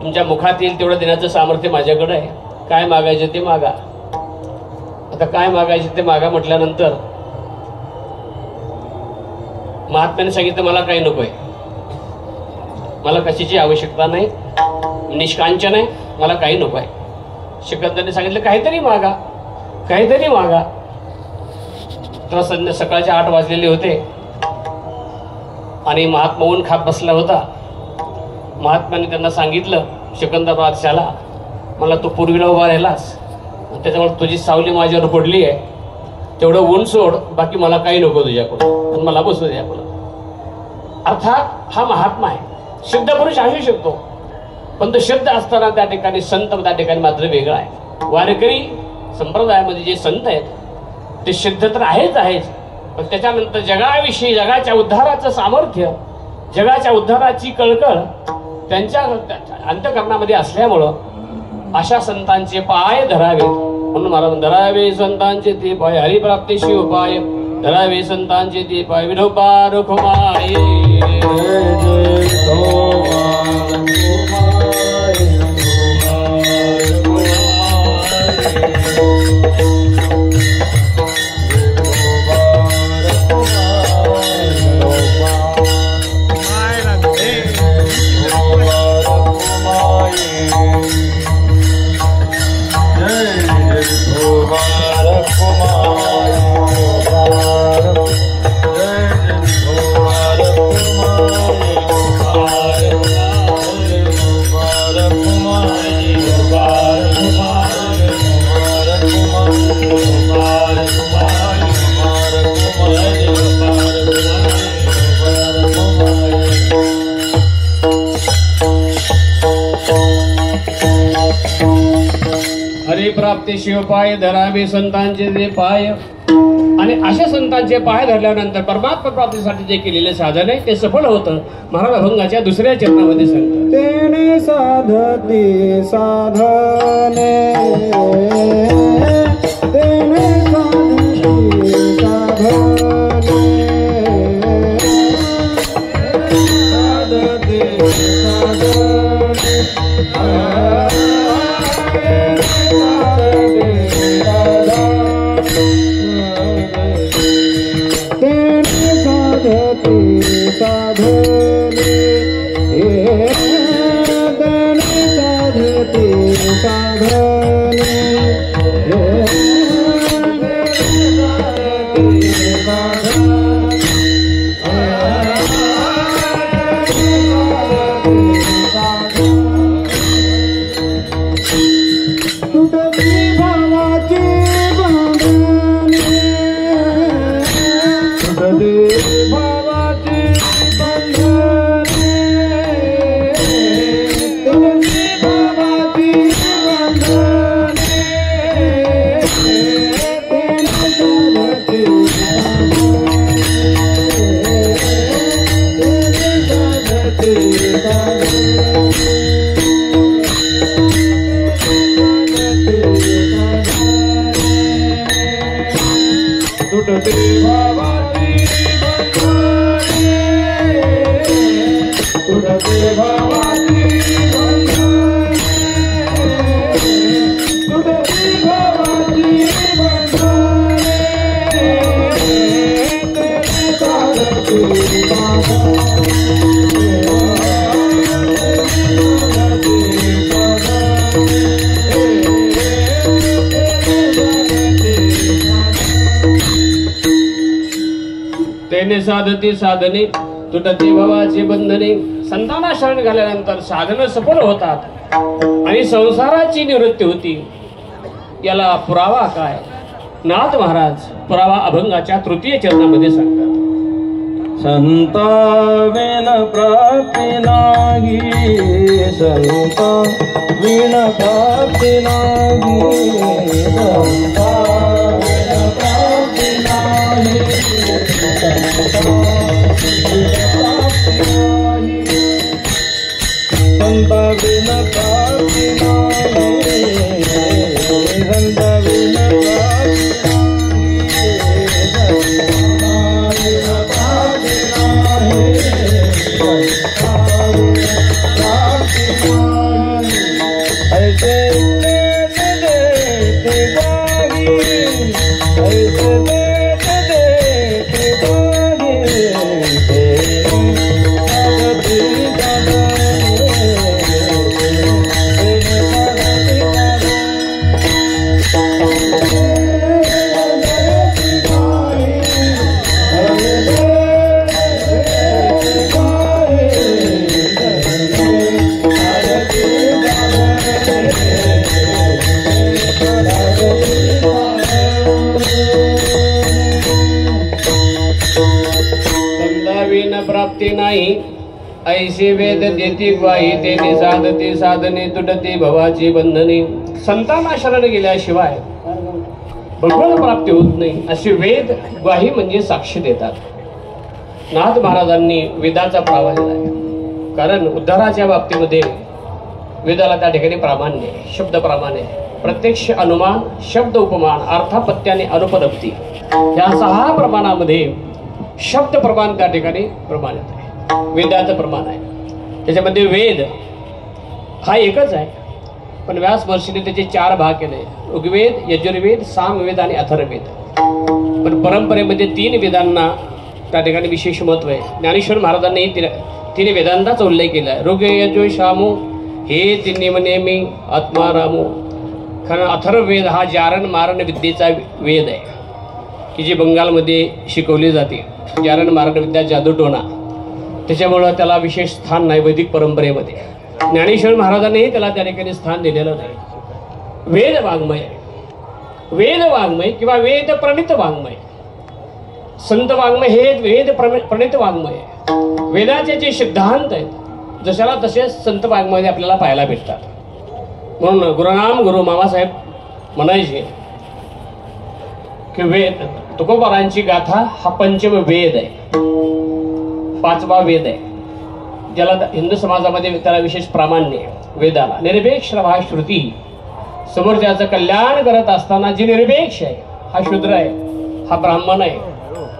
तुमच्या मुखात येईल तेवढं देण्याचं सामर्थ्य माझ्याकडे आहे, काय मागायचं ते मागा. आता काय मागायचं ते मागा म्हटल्यानंतर महात्म्याने सांगितलं, मला काही नकोय, मला कशाची आवश्यकता नाही, निष्कांचन आहे, मला काही नको आहे. सिकंदरने सांगितलं, काहीतरी मागा, काहीतरी मागा. तर सकाळचे 8 वाजलेले होते आणि महात्मा ऊन खात बसला होता. महात्म्याने त्यांना सांगितलं, सिकंदर बादशाहला, मला तू पूर्वीला उभा राहिलास, त्याच्यामुळे तुझी सावली माझ्यावर पडली आहे, तेवढं ऊन सोड, बाकी मला काही नको तुझ्याकडून, आणि मला बसू दे आपलं. अर्थात हा महात्मा आहे, सिद्ध पुरुष असू शकतो, पण तो सिद्ध असताना त्या ठिकाणी संत त्या ठिकाणी मात्र वेगळा आहे. वारकरी संप्रदायामध्ये जे संत आहेत ते सिद्ध तर आहेच, पण त्याच्यानंतर जगाविषयी, जगाच्या उद्धाराचं सामर्थ्य, जगाच्या उद्धाराची कळकळ त्यांच्या अंतःकरणामध्ये असल्यामुळं अशा संतांचे पाय धरावेत. म्हणून महाराज, धरावे संतांचे ते पाय, हरिप्राप्तीशी उपाय, धरावे संतांचे ते पाय, विठोबा रखुमाई. Kumar प्राप्ती शिवपाय धरावे संतांचे जे पाय. आणि अशा संतांचे पाय धरल्यानंतर परमात्मा प्राप्तीसाठी जे केलेले साधन आहे ते सफल होतं. महाराज अभंगाच्या दुसऱ्या चरणामध्ये सांगतात, तेने साधती साधने, तेने साधती साधने, साधती तेने साधती साधने तुटती भवाची बंधने. संतांना शरण घाल्यानंतर साधन सफल होतात आणि संसाराची निवृत्ती होती. याला पुरावा काय? नाथ महाराज पुरावा अभंगाच्या तृतीय चरणामध्ये सांगतात, संता विन प्राप्ती नाही, संता विन प्राप्ती नाही, संता विन प्राप्ती नाही, संता विन प्राप्ती नाही, संता विन प्राप्ती नाही, ऐशी वेद देती ग्वाही. तेने साधती साधने तुटती भवाची बंधने. संतांना शरण गेल्याशिवाय भगवत प्राप्ती होत नाही अशी वेद ग्वाही म्हणजे साक्ष देतात. नाथ महाराजांनी वेदाचा प्रावा दिला आहे. कारण उद्धाराच्या बाबतीमध्ये वेदाला त्या ठिकाणी प्रामाण्य आहे, शब्द प्रामाण्य आहे. प्रत्यक्ष अनुमान, शब्द उपमान, अर्थापत्याने अनुपलब्धी या 6 प्रमाणामध्ये शब्द प्रमाण त्या ठिकाणी प्रमाणित आहे. वेदाचं प्रमाण आहे. त्याच्यामध्ये वेद हा एकच आहे, पण व्यास महर्षीने त्याचे 4 भाग केले: ऋग्वेद, यजुर्वेद, सामवेद आणि अथर्ववेद. पण परंपरेमध्ये 3 वेदांना त्या ठिकाणी विशेष महत्व आहे. ज्ञानेश्वर महाराजांनी 3 वेदांचाच उल्लेख केला आहे. ऋग यजु सामो हे 3 नेमी आत्मा रामो. कारण अथर्ववेद हा जारण मारण विद्येचा वेद आहे की जी बंगालमध्ये शिकवली जाते. जारण मारण विद्या जादूटोणा, त्याच्यामुळं त्याला विशेष स्थान नाही वैदिक परंपरेमध्ये. ज्ञानेश्वर महाराजांनीही त्याला त्या ठिकाणी स्थान दिलेलं नाही. वेद वाङ्मय, वेद वाङ्मय किंवा वेद प्रणित वाङ्मय, संत वाङ्मय हे वेद प्रणित वाङ्मय. वेदाचे जे सिद्धांत आहेत जशाला तसे संत वाङ्मयामध्ये आपल्याला पाहायला भेटतात. म्हणून गुरुनाम गुरु मामासाहेब म्हणायचे की वेद तुकोबारांची गाथा हा पंचम वेद आहे, 5वा वेद आहे, ज्याला हिंदू समाजामध्ये त्याला विशेष प्रामाण्य आहे. वेदाला निरपेक्ष हा श्रुती, समोरच्याचं कल्याण करत असताना जी निरपेक्ष आहे, हा शूद्र आहे, हा ब्राह्मण आहे,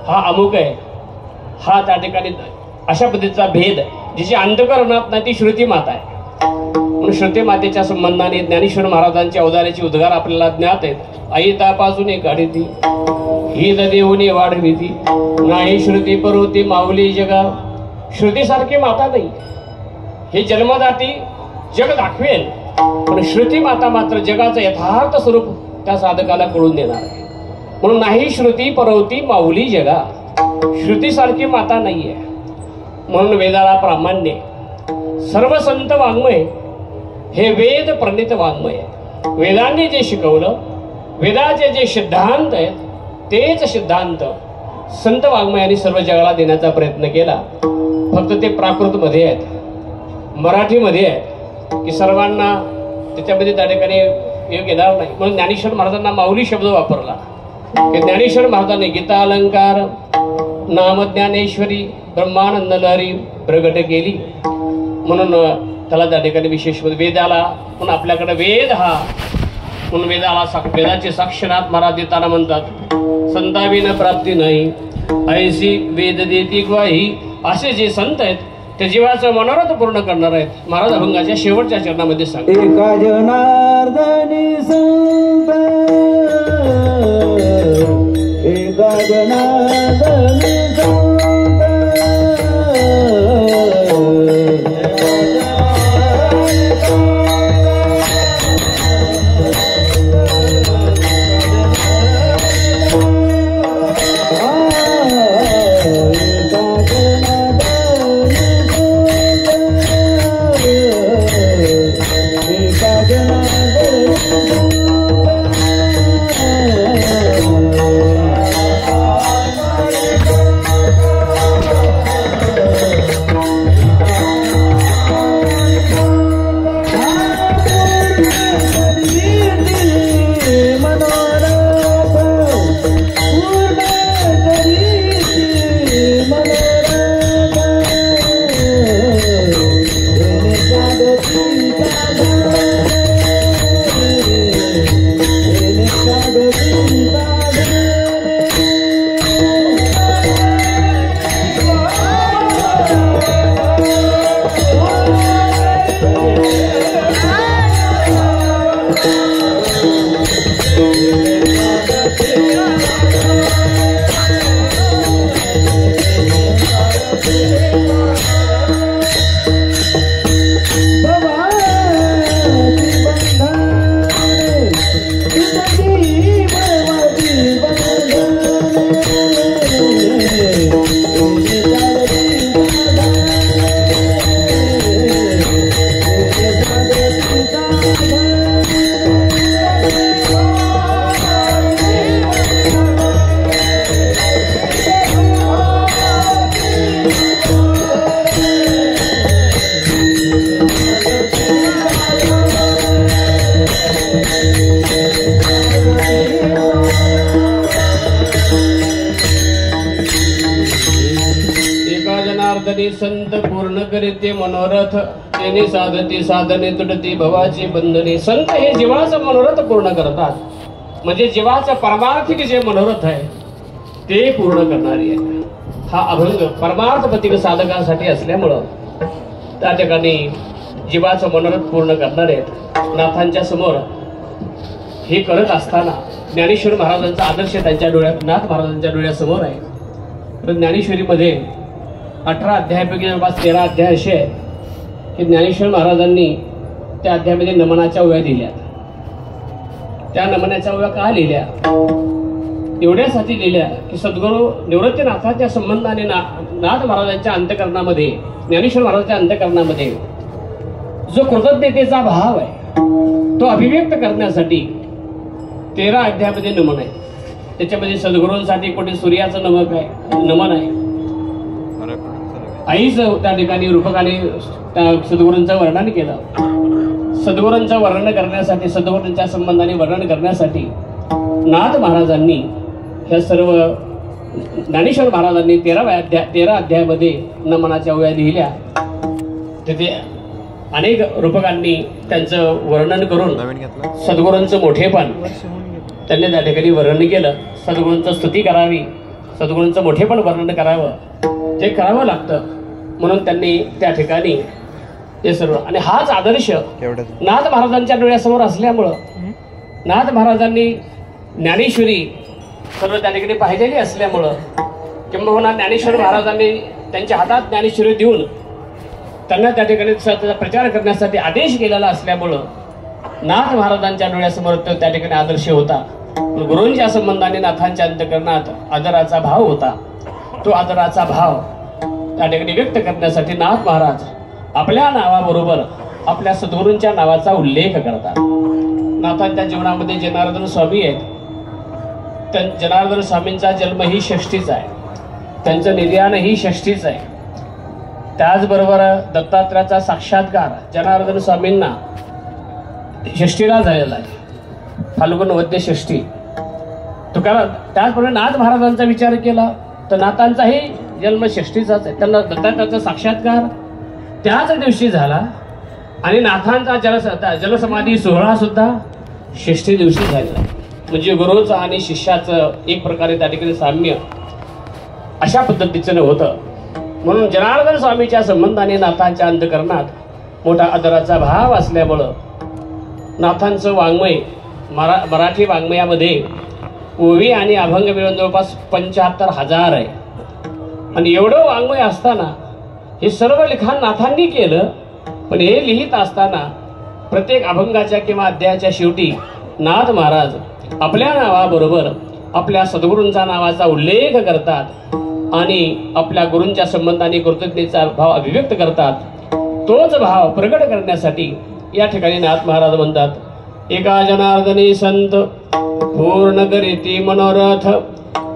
हा अमुक आहे, हा त्या ठिकाणी अशा पद्धतीचा भेद आहे, जिची अंतकरणात नाही ती श्रुती माता आहे. म्हणून श्रुती मातेच्या संबंधाने ज्ञानेश्वर महाराजांच्या अवताराचे उद्गार आपल्याला ज्ञात आहेत. आई तापासून काढीती ही देऊनी वाढविती, नाही श्रुती परोती माऊली जगा. श्रुतीसारखी माता नाही, हे जन्मदाती जग दाखवेल, पण श्रुती माता मात्र जगाचं यथार्थ स्वरूप त्या साधकाला कळून देणार आहे. म्हणून नाही श्रुती परोती माऊली जगा, श्रुतीसारखी माता नाहीये. म्हणून वेदाला प्रामाण्य. सर्व संत वाङ्मय हे वेद प्रणित वाङ्मय आहे. वेदांनी जे शिकवलं, वेदाचे जे सिद्धांत आहेत तेच सिद्धांत संत वाङ्मयांनी सर्व जगाला देण्याचा प्रयत्न केला. फक्त ते प्राकृतमध्ये आहेत, मराठीमध्ये आहेत की सर्वांना त्याच्यामध्ये त्या ठिकाणी योग येणार नाही. म्हणून ज्ञानेश्वर महाराजांना माऊली शब्द वापरला की ज्ञानेश्वर महाराजांनी गीता अलंकार नाम ज्ञानेश्वरी ब्रह्मानंद लहरी प्रगट केली. म्हणून त्याला त्या ठिकाणी विशेष वेदाला म्हणून आपल्याकडे वेद हा म्हणून वेदाचे साक्षरनाथ महाराज देताना म्हणतात, संताविन प्राप्ती नाही ऐसी वेद देती ग्वाही. असे जे संत आहेत ते जीवाचं मनोरथ पूर्ण करणार आहेत. महाराज अभंगाच्या शेवटच्या चरणामध्ये सांग, एका जनार्दनी संत, एका जनार्दनी संत, संत पूर्ण करीते मनोरथ, तेने साधती साधने तुटती भवाची बंधने. संत हे जीवाचं मनोरथ पूर्ण करतात, म्हणजे जीवाचं परमार्थिक जे मनोरथ आहे ते पूर्ण करणारी आहे. हा अभंग परमार्थपतिक साधकांसाठी असल्यामुळं त्या ठिकाणी जीवाचं मनोरथ पूर्ण करणारे आहेत. नाथांच्या समोर हे करत असताना ज्ञानेश्वर महाराजांचा आदर्श त्यांच्या डोळ्यात, नाथ महाराजांच्या डोळ्यासमोर आहे. तर ज्ञानेश्वरीमध्ये 18 अध्यायापैकी जवळपास 13 अध्याय असे आहेत की ज्ञानेश्वर महाराजांनी त्या अध्यायामध्ये नमनाच्या ओव्या दिल्या. त्या नमनाच्या ओव्या का लिहिल्या? एवढ्यासाठी लिहिल्या की सद्गुरू निवृत्तीनाथाच्या संबंधाने नाथ महाराजांच्या अंतःकरणामध्ये, ज्ञानेश्वर महाराजांच्या अंतःकरणामध्ये जो कृतज्ञतेचा भाव आहे तो अभिव्यक्त करण्यासाठी 13 अध्यायामध्ये नमन आहे. त्याच्यामध्ये सद्गुरूंसाठी कोणी सूर्याचं नमन आहे, आईच त्या ठिकाणी रूपकाने त्या सद्गुरूंचं वर्णन केलं. सद्गुरूंचं वर्णन करण्यासाठी, सद्गुरूंच्या संबंधाने वर्णन करण्यासाठी नाथ महाराजांनी ह्या सर्व ज्ञानेश्वर महाराजांनी 13 अध्यायामध्ये नमनाच्या ओव्या लिहिल्या. तिथे अनेक रूपकांनी त्यांचं वर्णन करून सद्गुरूंचं मोठेपण त्यांनी त्या ठिकाणी वर्णन केलं. सद्गुरूंचं स्तुती करावी, सद्गुरूंचं मोठेपण वर्णन करावं, ते करावं लागतं म्हणून त्यांनी त्या ठिकाणी हे सर्व. आणि हाच आदर्श नाथ महाराजांच्या डोळ्यासमोर असल्यामुळं नाथ महाराजांनी ज्ञानेश्वरी सर्व त्या ठिकाणी पाहिलेली असल्यामुळं, किंबहुना ज्ञानेश्वर महाराजांनी त्यांच्या हातात ज्ञानेश्वरी देऊन त्यांना त्या ठिकाणी त्याचा प्रचार करण्यासाठी आदेश केलेला असल्यामुळं नाथ महाराजांच्या डोळ्यासमोर तो त्या ठिकाणी आदर्श होता. गुरूंच्या संबंधाने नाथांच्या अंतःकरणात आदराचा भाव होता. तो आदराचा भाव त्या ठिकाणी व्यक्त करण्यासाठी नाथ महाराज आपल्या नावाबरोबर आपल्या सद्गुरूंच्या नावाचा उल्लेख करतात. नाथांच्या जीवनामध्ये जनार्दन स्वामी आहेत. जनार्दन स्वामींचा जन्म ही षष्ठीचा आहे, त्यांचं निर्याण ही षष्ठीच आहे. त्याचबरोबर दत्तात्रयाचा साक्षात्कार जनार्दन स्वामींना षष्ठीला झालेला आहे, फाल्गुन वद्य षष्ठी. तुकाराम त्याचप्रमाणे नाथ महाराजांचा विचार केला तर नाथांचाही जन्म षष्ठीचाच आहे. त्यांना दत्तात्रयाचा साक्षात्कार त्याच दिवशी झाला आणि नाथांचा जलसमाधी सोहळा सुद्धा षष्ठी दिवशी झालेला. म्हणजे गुरुचं आणि शिष्याचं एक प्रकारे त्या ठिकाणी साम्य अशा पद्धतीचं होतं. म्हणून जनार्दन स्वामीच्या संबंधाने नाथांच्या अंतःकरणात मोठा आदराचा भाव असल्यामुळं नाथांचं वाङ्मय मराठी वाङ्मयामध्ये ओवी आणि अभंग मिळून जवळपास 75,000 आहे. आणि एवढं वाङ्मय असताना हे सर्व लिखाण नाथांनी केलं. पण हे लिहित असताना प्रत्येक अभंगाच्या किंवा अध्यायाच्या शेवटी नाथ महाराज आपल्या नावाबरोबर आपल्या सद्गुरूंचा नावाचा उल्लेख करतात आणि आपल्या गुरूंच्या संबंधाने कृतज्ञतेचा भाव अभिव्यक्त करतात. तोच भाव प्रकट करण्यासाठी या ठिकाणी नाथ महाराज म्हणतात, एका जनार्दनी संत पूर्ण करीती मनोरथ,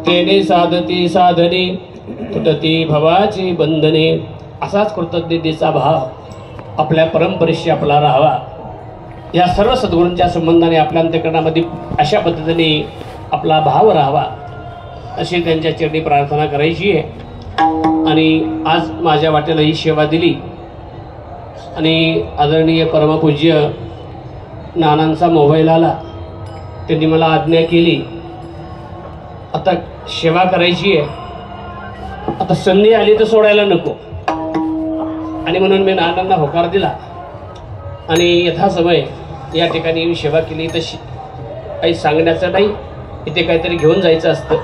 तेने साधती साधने तुटती भवाची बंधने. असाच कृतज्ञतेचा भाव आपल्या परंपरेशी आपला राहावा. या सर्व सद्गुरूंच्या संबंधाने आपल्या अंतःकरणामध्ये अशा पद्धतीने आपला भाव राहावा अशी त्यांच्या चरणी प्रार्थना करायची आहे. आणि आज माझ्या वाटेला ही सेवा दिली आणि आदरणीय परमपूज्य नानांचा मोबाईल आला, त्यांनी मला आज्ञा केली आता सेवा करायची आहे, आता संधी आली तर सोडायला नको. आणि म्हणून मी नानांना होकार दिला आणि यथासमय या ठिकाणी मी सेवा केली. तशी काही सांगण्याचं नाही, इथे काहीतरी घेऊन जायचं असतं.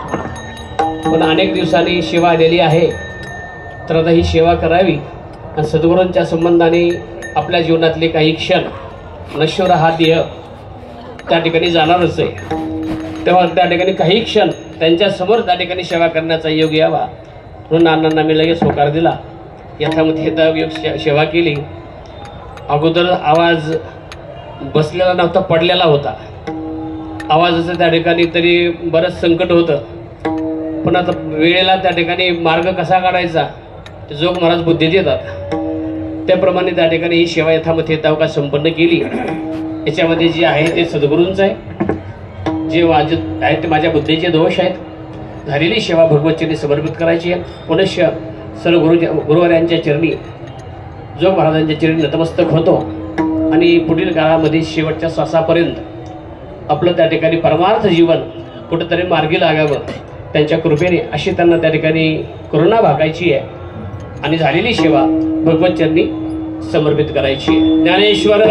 पण अनेक दिवसांनी सेवा आलेली आहे तर आता ही सेवा करावी. आणि सद्गुरूंच्या संबंधाने आपल्या जीवनातले काही क्षण, नश्वर हा देह त्या ठिकाणी जाणारच आहे, तेव्हा त्या ठिकाणी काही क्षण त्यांच्यासमोर त्या ठिकाणी सेवा करण्याचा योग यावा म्हणून नानांना मी लगेच होकार दिला. यथामती सेवा केली. अगोदर आवाज बसलेला नव्हता, पडलेला होता. आवाजाचं त्या ठिकाणी तरी बरंच संकट होतं. पण आता वेळेला त्या ठिकाणी मार्ग कसा काढायचा ते जोग महाराज बुद्धी देतात. त्याप्रमाणे त्या ठिकाणी ही सेवा यथामती का संपन्न केली. याच्यामध्ये जे आहे ते सद्गुरूंचं आहे, जे आहे ते माझ्या बुद्धीचे दोष आहेत. झालेली सेवा भगवतचरणी समर्पित करायची आहे. पुनश्च सर्व गुरुवाऱ्यांच्या चरणी जोग महाराजांच्या चरणी नतमस्तक होतो आणि पुढील काळामध्ये शेवटच्या श्वासापर्यंत आपलं त्या ठिकाणी परमार्थ जीवन कुठंतरी मार्गी लागावं त्यांच्या कृपेने अशी त्यांना त्या ठिकाणी करुणा भागायची आहे आणि झालेली सेवा भगवतचरणी समर्पित करायची आहे. ज्ञानेश्वर